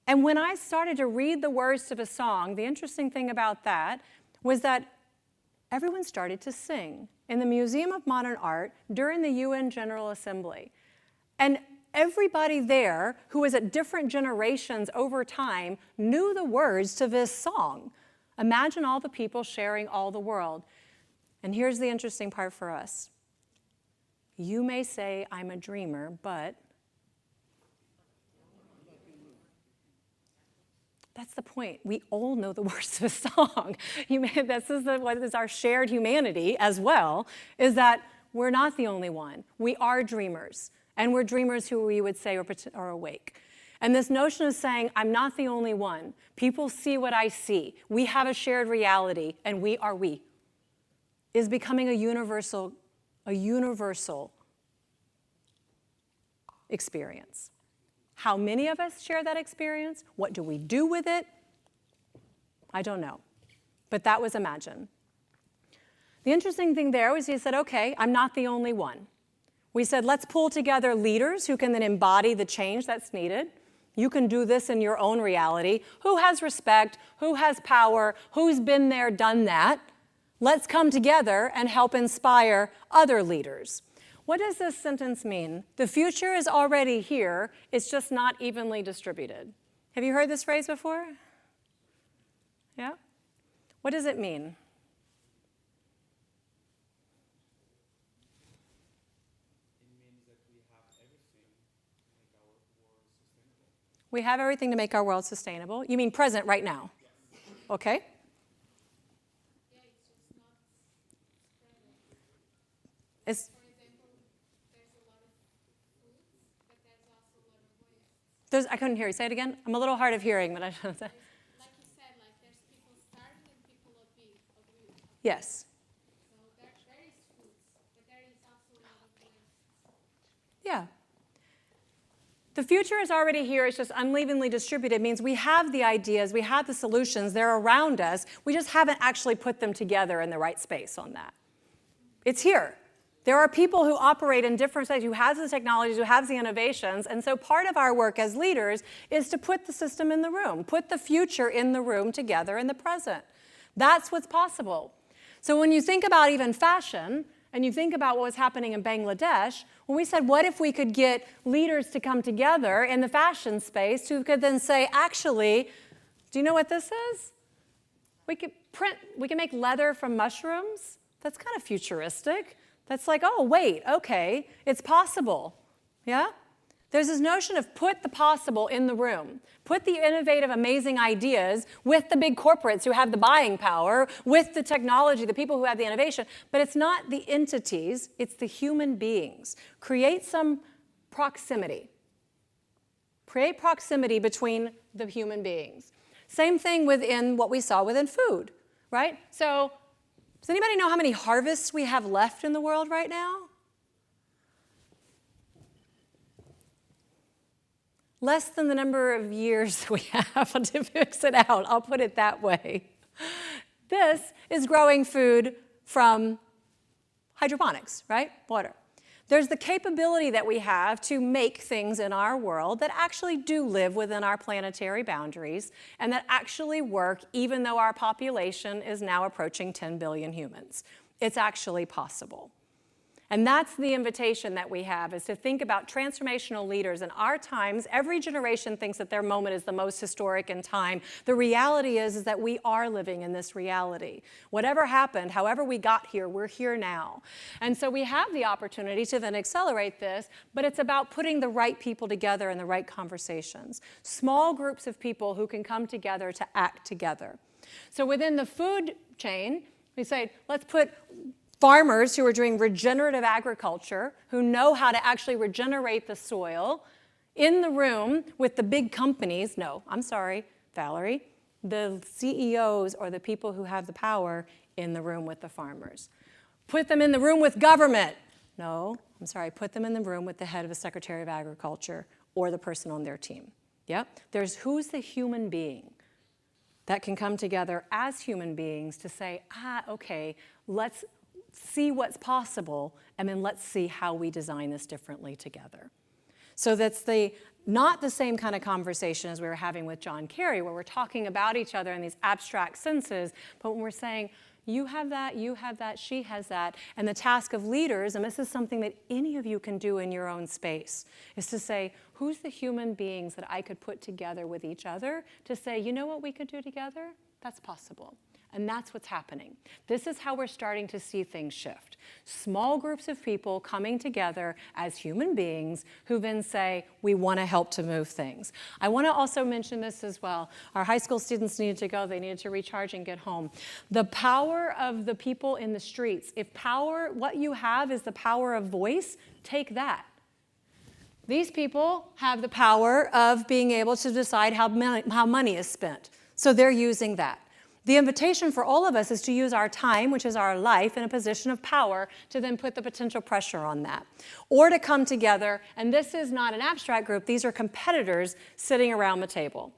And when I started to read the words to the song, the interesting thing about that was that everyone started to sing in the Museum of Modern Art during the UN General Assembly. And everybody there who was at different generations over time knew the words to this song. Imagine all the people sharing all the world. And here's the interesting part for us. You may say I'm a dreamer, but that's the point. We all know the words to the song. This is what is our shared humanity as well, is that we're not the only one. We are dreamers. And we're dreamers who we would say are awake. And this notion of saying, I'm not the only one. People see what I see. We have a shared reality, and we are we, is becoming a universal experience. How many of us share that experience? What do we do with it? I don't know. But that was Imagine. The interesting thing there was he said, okay, I'm not the only one. We said, let's pull together leaders who can then embody the change that's needed. You can do this in your own reality. Who has respect? Who has power? Who's been there, done that? Let's come together and help inspire other leaders. What does this sentence mean? The future is already here, it's just not evenly distributed. Have you heard this phrase before? Yeah? What does it mean? It means that we have everything to make our world sustainable. We have everything to make our world sustainable. You mean present right now? Yes. Okay. Yeah, it's just not spread. It's, For example, there's a lot of foods, but there's also a lot of waste. I couldn't hear you. Say it again. I'm a little hard of hearing, but I don't know. Like you said, like there's people starving and people obese. Yes. So there is foods, but there is also a lot of waste. Yeah. The future is already here. It's just unevenly distributed. It means we have the ideas, we have the solutions, they're around us. We just haven't actually put them together in the right space on that. It's here. There are people who operate in different states, who have the technologies, who have the innovations, and so part of our work as leaders is to put the system in the room, put the future in the room together in the present. That's what's possible. So when you think about even fashion, and you think about what was happening in Bangladesh, when we said, what if we could get leaders to come together in the fashion space who could then say, actually, do you know what this is? We can make leather from mushrooms. That's kind of futuristic. That's like, oh, wait, okay, it's possible, yeah? There's this notion of put the possible in the room. Put the innovative, amazing ideas with the big corporates who have the buying power, with the technology, the people who have the innovation. But it's not the entities, it's the human beings. Create some proximity. Create proximity between the human beings. Same thing within what we saw within food, right? So, does anybody know how many harvests we have left in the world right now? Less than the number of years we have to fix it out. I'll put it that way. This is growing food from hydroponics, right? Water. There's the capability that we have to make things in our world that actually do live within our planetary boundaries and that actually work even though our population is now approaching 10 billion humans. It's actually possible. And that's the invitation that we have, is to think about transformational leaders. In our times, every generation thinks that their moment is the most historic in time. The reality is that we are living in this reality. Whatever happened, however we got here, we're here now. And so we have the opportunity to then accelerate this, but it's about putting the right people together in the right conversations. Small groups of people who can come together to act together. So within the food chain, we say, let's put farmers who are doing regenerative agriculture, who know how to actually regenerate the soil, in the room with the big companies. No, I'm sorry, Valerie. The CEOs or the people who have the power in the room with the farmers. Put them in the room with government. No, I'm sorry, put them in the room with the head of the Secretary of Agriculture or the person on their team. Yeah? There's who's the human being that can come together as human beings to say, okay, let's see what's possible, and then let's see how we design this differently together. So that's not the same kind of conversation as we were having with John Kerry, where we're talking about each other in these abstract senses, but when we're saying, you have that, she has that, and the task of leaders, and this is something that any of you can do in your own space, is to say, who's the human beings that I could put together with each other to say, you know what we could do together? That's possible. And that's what's happening. This is how we're starting to see things shift. Small groups of people coming together as human beings who then say, we want to help to move things. I want to also mention this as well. Our high school students needed to go. They needed to recharge and get home. The power of the people in the streets. If what you have is the power of voice, take that. These people have the power of being able to decide how money is spent. So they're using that. The invitation for all of us is to use our time, which is our life, in a position of power to then put the potential pressure on that. Or to come together, and this is not an abstract group, these are competitors sitting around the table.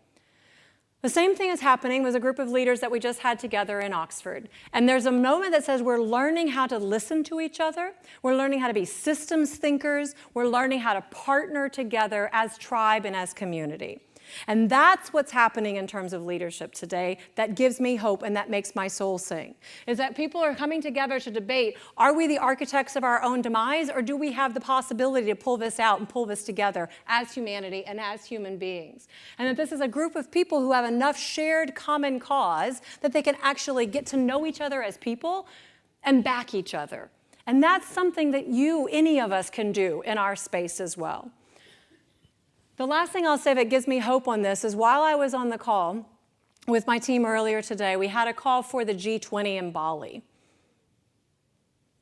The same thing is happening with a group of leaders that we just had together in Oxford. And there's a moment that says we're learning how to listen to each other, we're learning how to be systems thinkers, we're learning how to partner together as tribe and as community. And that's what's happening in terms of leadership today that gives me hope and that makes my soul sing, is that people are coming together to debate, are we the architects of our own demise, or do we have the possibility to pull this out and pull this together as humanity and as human beings? And that this is a group of people who have enough shared common cause that they can actually get to know each other as people and back each other. And that's something that any of us can do in our space as well. The last thing I'll say that gives me hope on this is while I was on the call with my team earlier today, we had a call for the G20 in Bali.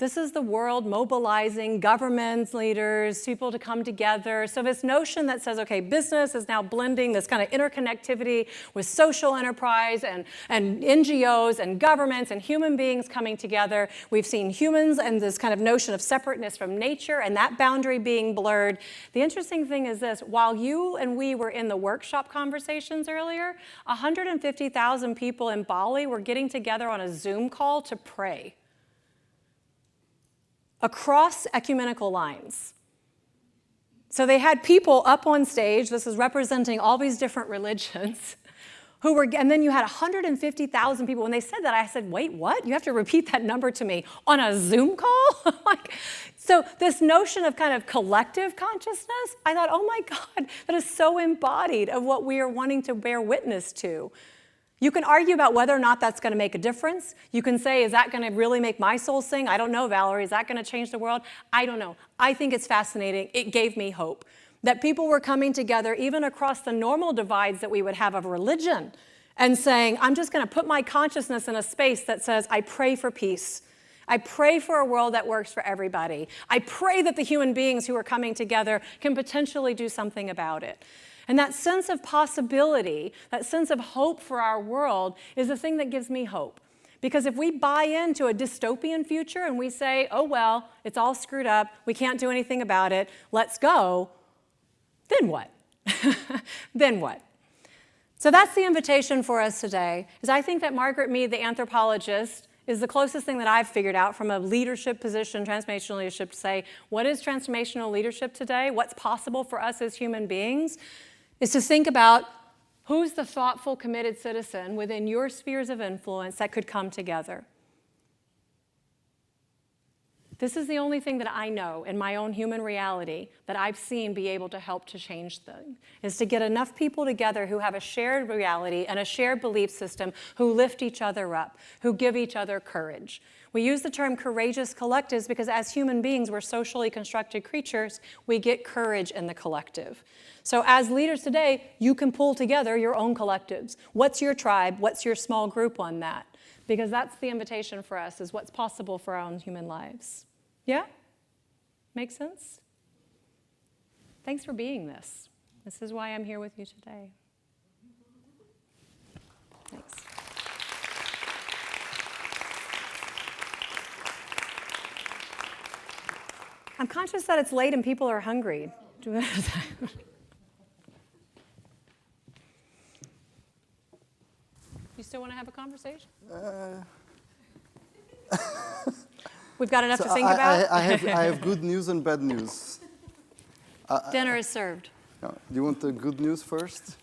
This is the world mobilizing governments, leaders, people to come together. So this notion that says, okay, business is now blending this kind of interconnectivity with social enterprise and NGOs and governments and human beings coming together. We've seen humans and this kind of notion of separateness from nature and that boundary being blurred. The interesting thing is this, while you and we were in the workshop conversations earlier, 150,000 people in Bali were getting together on a Zoom call to pray across ecumenical lines. So they had people up on stage, this is representing all these different religions, who were, and then you had 150,000 people. When they said that, I said, wait, what? You have to repeat that number to me on a Zoom call? So this notion of kind of collective consciousness, I thought, oh my God, that is so embodied of what we are wanting to bear witness to. You can argue about whether or not that's going to make a difference. You can say, is that going to really make my soul sing? I don't know, Valerie. Is that going to change the world? I don't know. I think it's fascinating. It gave me hope that people were coming together even across the normal divides that we would have of religion and saying, I'm just going to put my consciousness in a space that says, I pray for peace. I pray for a world that works for everybody. I pray that the human beings who are coming together can potentially do something about it. And that sense of possibility, that sense of hope for our world is the thing that gives me hope. Because if we buy into a dystopian future and we say, oh, well, it's all screwed up, we can't do anything about it, let's go, then what? Then what? So that's the invitation for us today, is I think that Margaret Mead, the anthropologist, is the closest thing that I've figured out from a leadership position, transformational leadership, to say, what is transformational leadership today? What's possible for us as human beings? Is to think about who's the thoughtful, committed citizen within your spheres of influence that could come together. This is the only thing that I know in my own human reality that I've seen be able to help to change things, is to get enough people together who have a shared reality and a shared belief system, who lift each other up, who give each other courage. We use the term courageous collectives because as human beings, we're socially constructed creatures. We get courage in the collective. So as leaders today, you can pull together your own collectives. What's your tribe? What's your small group on that? Because that's the invitation for us, is what's possible for our own human lives. Yeah? Make sense? Thanks for being this. This is why I'm here with you today. Thanks. I'm conscious that it's late and people are hungry. You still want to have a conversation? We've got enough to think about? I have good news and bad news. Dinner is served. Do you want the good news first?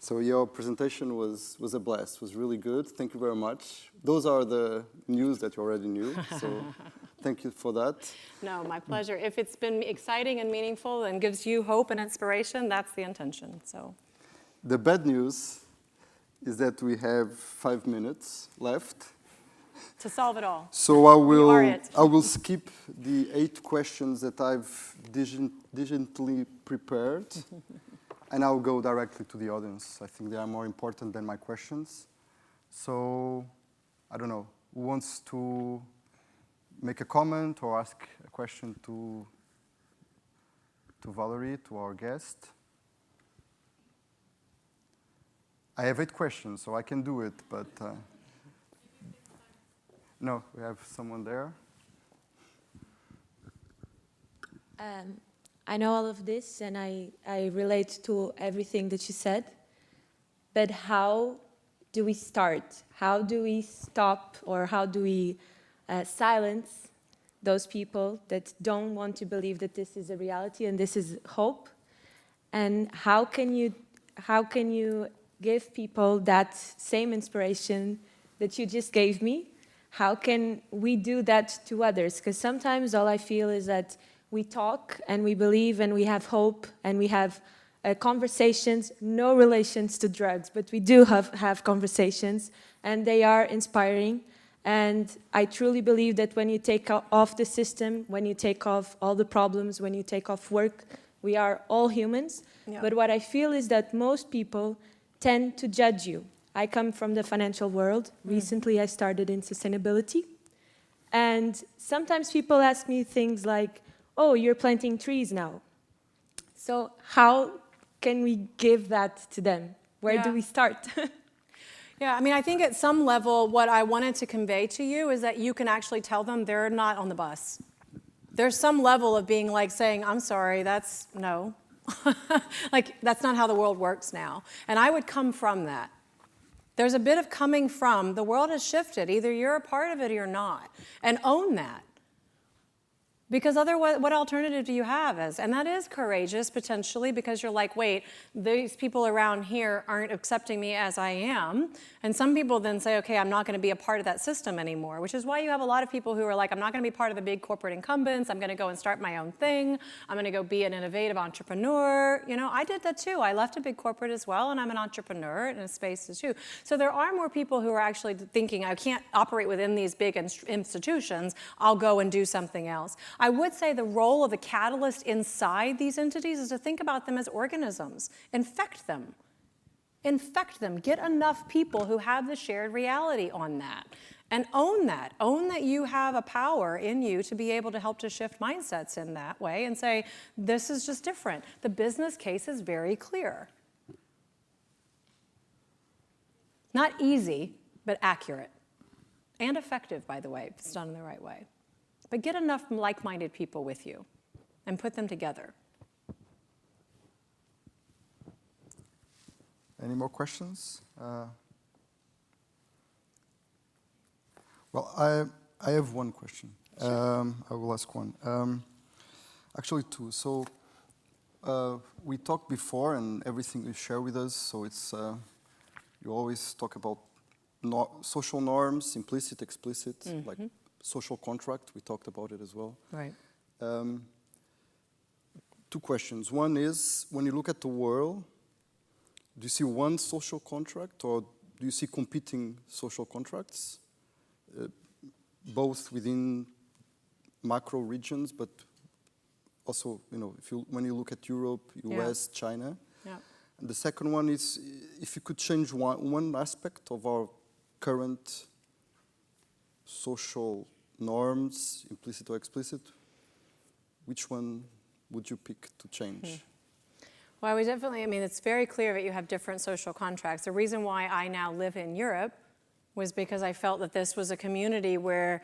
So your presentation was a blast, was really good. Thank you very much. Those are the news that you already knew, so thank you for that. No, my pleasure. If it's been exciting and meaningful and gives you hope and inspiration, that's the intention. So, the bad news is that we have 5 minutes left. To solve it all. So I will skip the 8 questions that I've diligently prepared, and I'll go directly to the audience. I think they are more important than my questions. So, I don't know, who wants to make a comment or ask a question to Valerie, to our guest? I have 8 questions, so I can do it, but no, we have someone there. I know all of this, and I relate to everything that you said, but how do we start? How do we stop, or how do we silence those people that don't want to believe that this is a reality and this is hope? And how can you give people that same inspiration that you just gave me? How can we do that to others? Because sometimes all I feel is that we talk and we believe and we have hope and we have conversations, no relations to drugs, but we do have conversations, and they are inspiring. And I truly believe that when you take off the system, when you take off all the problems, when you take off work, we are all humans. Yeah. But what I feel is that most people tend to judge you. I come from the financial world. Recently, I started in sustainability. And sometimes people ask me things like, oh, you're planting trees now. So how can we give that to them? Where do we start? Yeah, I mean, I think at some level, what I wanted to convey to you is that you can actually tell them they're not on the bus. There's some level of being like saying, I'm sorry, that's no. Like, that's not how the world works now. And I would come from that. There's a bit of coming from, the world has shifted. Either you're a part of it or you're not. And own that. Because otherwise, what alternative do you have? And that is courageous, potentially, because you're like, wait, these people around here aren't accepting me as I am. And some people then say, okay, I'm not going to be a part of that system anymore, which is why you have a lot of people who are like, I'm not going to be part of the big corporate incumbents. I'm going to go and start my own thing. I'm going to go be an innovative entrepreneur. You know, I did that too. I left a big corporate as well, and I'm an entrepreneur in a space too. So there are more people who are actually thinking, I can't operate within these big institutions. I'll go and do something else. I would say the role of the catalyst inside these entities is to think about them as organisms. Infect them. Infect them. Get enough people who have the shared reality on that. And own that. Own that you have a power in you to be able to help to shift mindsets in that way and say, this is just different. The business case is very clear. Not easy, but accurate. And effective, by the way, if it's done in the right way. But get enough like-minded people with you and put them together. Any more questions? Well, I have one question. Sure. I will ask one. Actually, two. So we talked before, and everything you share with us. So it's you always talk about social norms, implicit, explicit, like social contract. We talked about it as well. Right. Two questions. One is, when you look at the world, do you see one social contract, or do you see competing social contracts, both within macro regions, but also, you know, when you look at Europe, US, China? Yeah. And the second one is, if you could change one aspect of our current social norms, implicit or explicit, which one would you pick to change? Well, we definitely, I mean, it's very clear that you have different social contracts. The reason why I now live in Europe was because I felt that this was a community where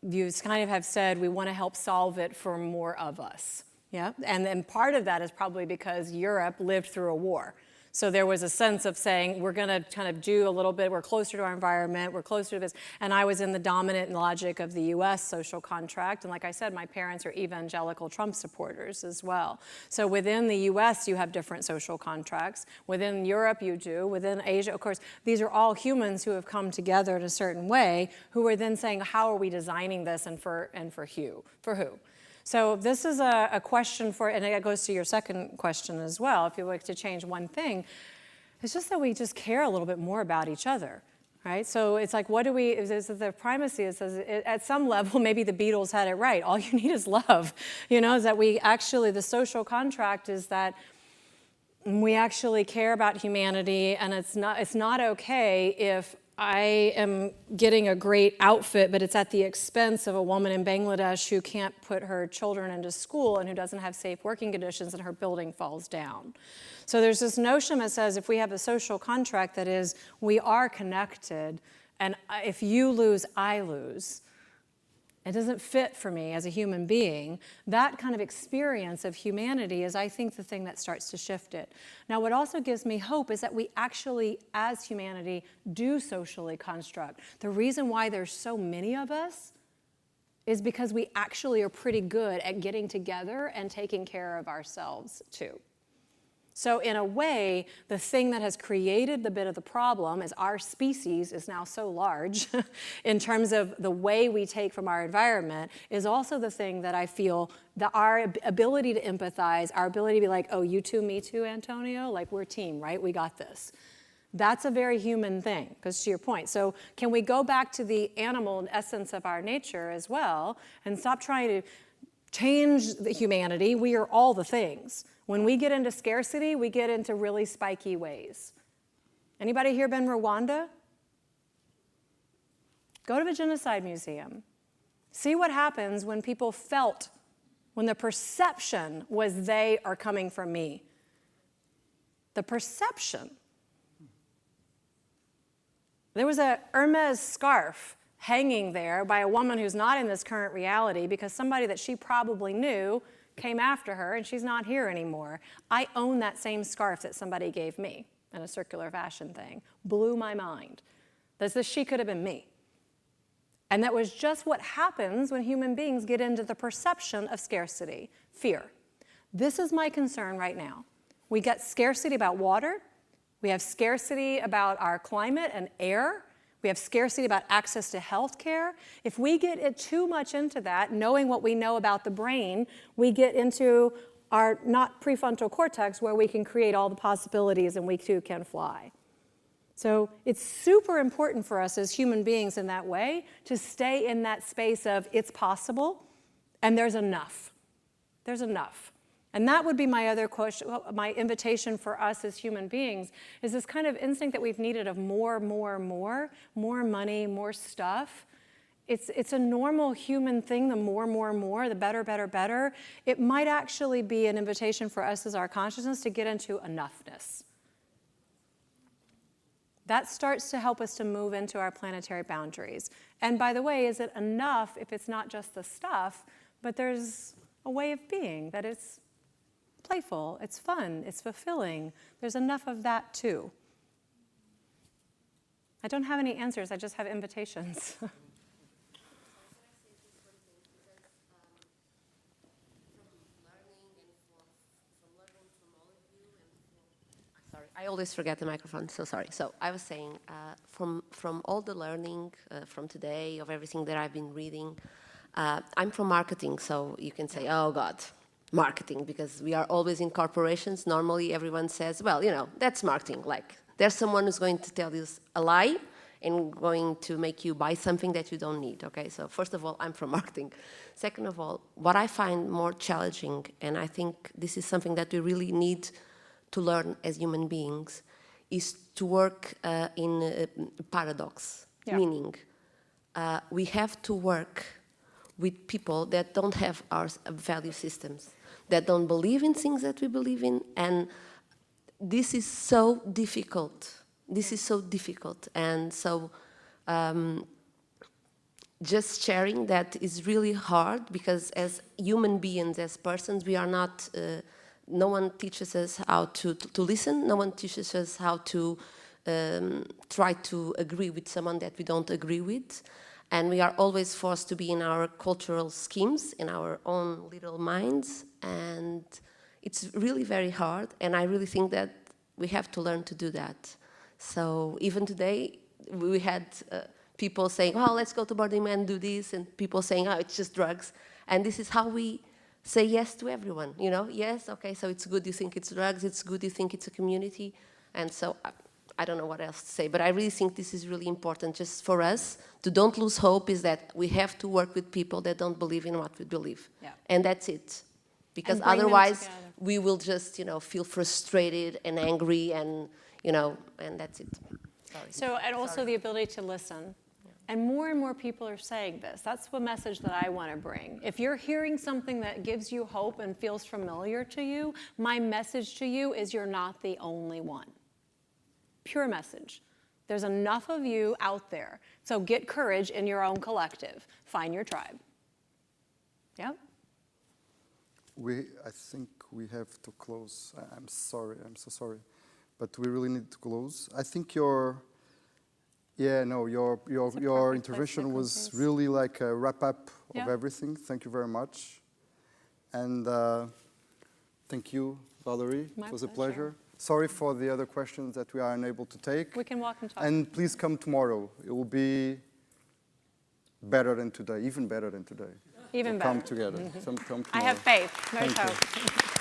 you kind of have said, we want to help solve it for more of us. Yeah, and then part of that is probably because Europe lived through a war. So there was a sense of saying, we're going to kind of do a little bit, we're closer to our environment, we're closer to this. And I was in the dominant logic of the US social contract. And like I said, my parents are evangelical Trump supporters as well. So within the US, you have different social contracts. Within Europe, you do. Within Asia, of course, these are all humans who have come together in a certain way, who are then saying, how are we designing this and for who? So this is a question for, and it goes to your second question as well, if you like to change one thing, it's just that we just care a little bit more about each other, right? So it's like, what do we, is the primacy, it says, at some level, maybe the Beatles had it right. All you need is love, you know, is that we actually, the social contract is that we actually care about humanity, and it's not okay if I am getting a great outfit, but it's at the expense of a woman in Bangladesh who can't put her children into school and who doesn't have safe working conditions, and her building falls down. So there's this notion that says if we have a social contract that is, we are connected, and if you lose, I lose. It doesn't fit for me as a human being. That kind of experience of humanity is, I think, the thing that starts to shift it. Now, what also gives me hope is that we actually, as humanity, do socially construct. The reason why there's so many of us is because we actually are pretty good at getting together and taking care of ourselves, too. So in a way, the thing that has created the bit of the problem is our species is now so large in terms of the way we take from our environment is also the thing that I feel that our ability to empathize, our ability to be like, oh, you too, me too, Antonio, like we're a team, right? We got this. That's a very human thing, because to your point. So can we go back to the animal essence of our nature as well and stop trying to change the humanity? We are all the things. When we get into scarcity, we get into really spiky ways. Anybody here been Rwanda? Go to the Genocide Museum. See what happens when people felt, when the perception was they are coming from me. The perception. There was a Hermes scarf hanging there by a woman who's not in this current reality because somebody that she probably knew came after her and she's not here anymore. I own that same scarf that somebody gave me in a circular fashion thing. Blew my mind. This she could have been me. And that was just what happens when human beings get into the perception of scarcity, fear. This is my concern right now. We get scarcity about water. We have scarcity about our climate and air. We have scarcity about access to health care. If we get too much into that, knowing what we know about the brain, we get into our not prefrontal cortex where we can create all the possibilities and we too can fly. So it's super important for us as human beings in that way to stay in that space of it's possible and there's enough. There's enough. And that would be my other question, my invitation for us as human beings, is this kind of instinct that we've needed of more money, more stuff. It's a normal human thing, the more, the better. It might actually be an invitation for us as our consciousness to get into enoughness. That starts to help us to move into our planetary boundaries. And by the way, is it enough if it's not just the stuff, but there's a way of being, that it's playful, it's fun, it's fulfilling. There's enough of that too. I don't have any answers, I just have invitations. I always forget the microphone, so sorry. So I was saying, from all the learning from today, of everything that I've been reading, I'm from marketing, so you can say, oh God, marketing, because we are always in corporations. Normally everyone says, well, you know, that's marketing. Like, there's someone who's going to tell you a lie and going to make you buy something that you don't need, okay? So first of all, I'm from marketing. Second of all, what I find more challenging, and I think this is something that we really need to learn as human beings, is to work in paradox, meaning we have to work with people that don't have our value systems, that don't believe in things that we believe in, and this is so difficult. This is so difficult, and so just sharing that is really hard, because as human beings, as persons, we are not, no one teaches us how to listen, no one teaches us how to try to agree with someone that we don't agree with, and we are always forced to be in our cultural schemes, in our own little minds, and it's really very hard, and I really think that we have to learn to do that. So even today, we had people saying, oh, let's go to Burning Man and do this, and people saying, oh, it's just drugs. And this is how we say yes to everyone, you know? Yes, okay, so it's good you think it's drugs, it's good you think it's a community. And so I don't know what else to say, but I really think this is really important just for us to don't lose hope, is that we have to work with people that don't believe in what we believe. Yeah. And that's it. Because otherwise, we will just, you know, feel frustrated and angry and, you know, and that's it. Sorry. So, and also the ability to listen. And more people are saying this. That's the message that I want to bring. If you're hearing something that gives you hope and feels familiar to you, my message to you is you're not the only one. Pure message. There's enough of you out there. So get courage in your own collective. Find your tribe. Yep. I think we have to close. I'm sorry, I'm so sorry. But we really need to close. I think your intervention was really like a wrap-up of everything. Thank you very much. And thank you, Valerie. It was a pleasure. Sorry for the other questions that we are unable to take. We can walk and talk. And please come tomorrow. It will be better than today, even better than today. Even better. Come together. Come tomorrow. I have faith. There's Thank hope. you.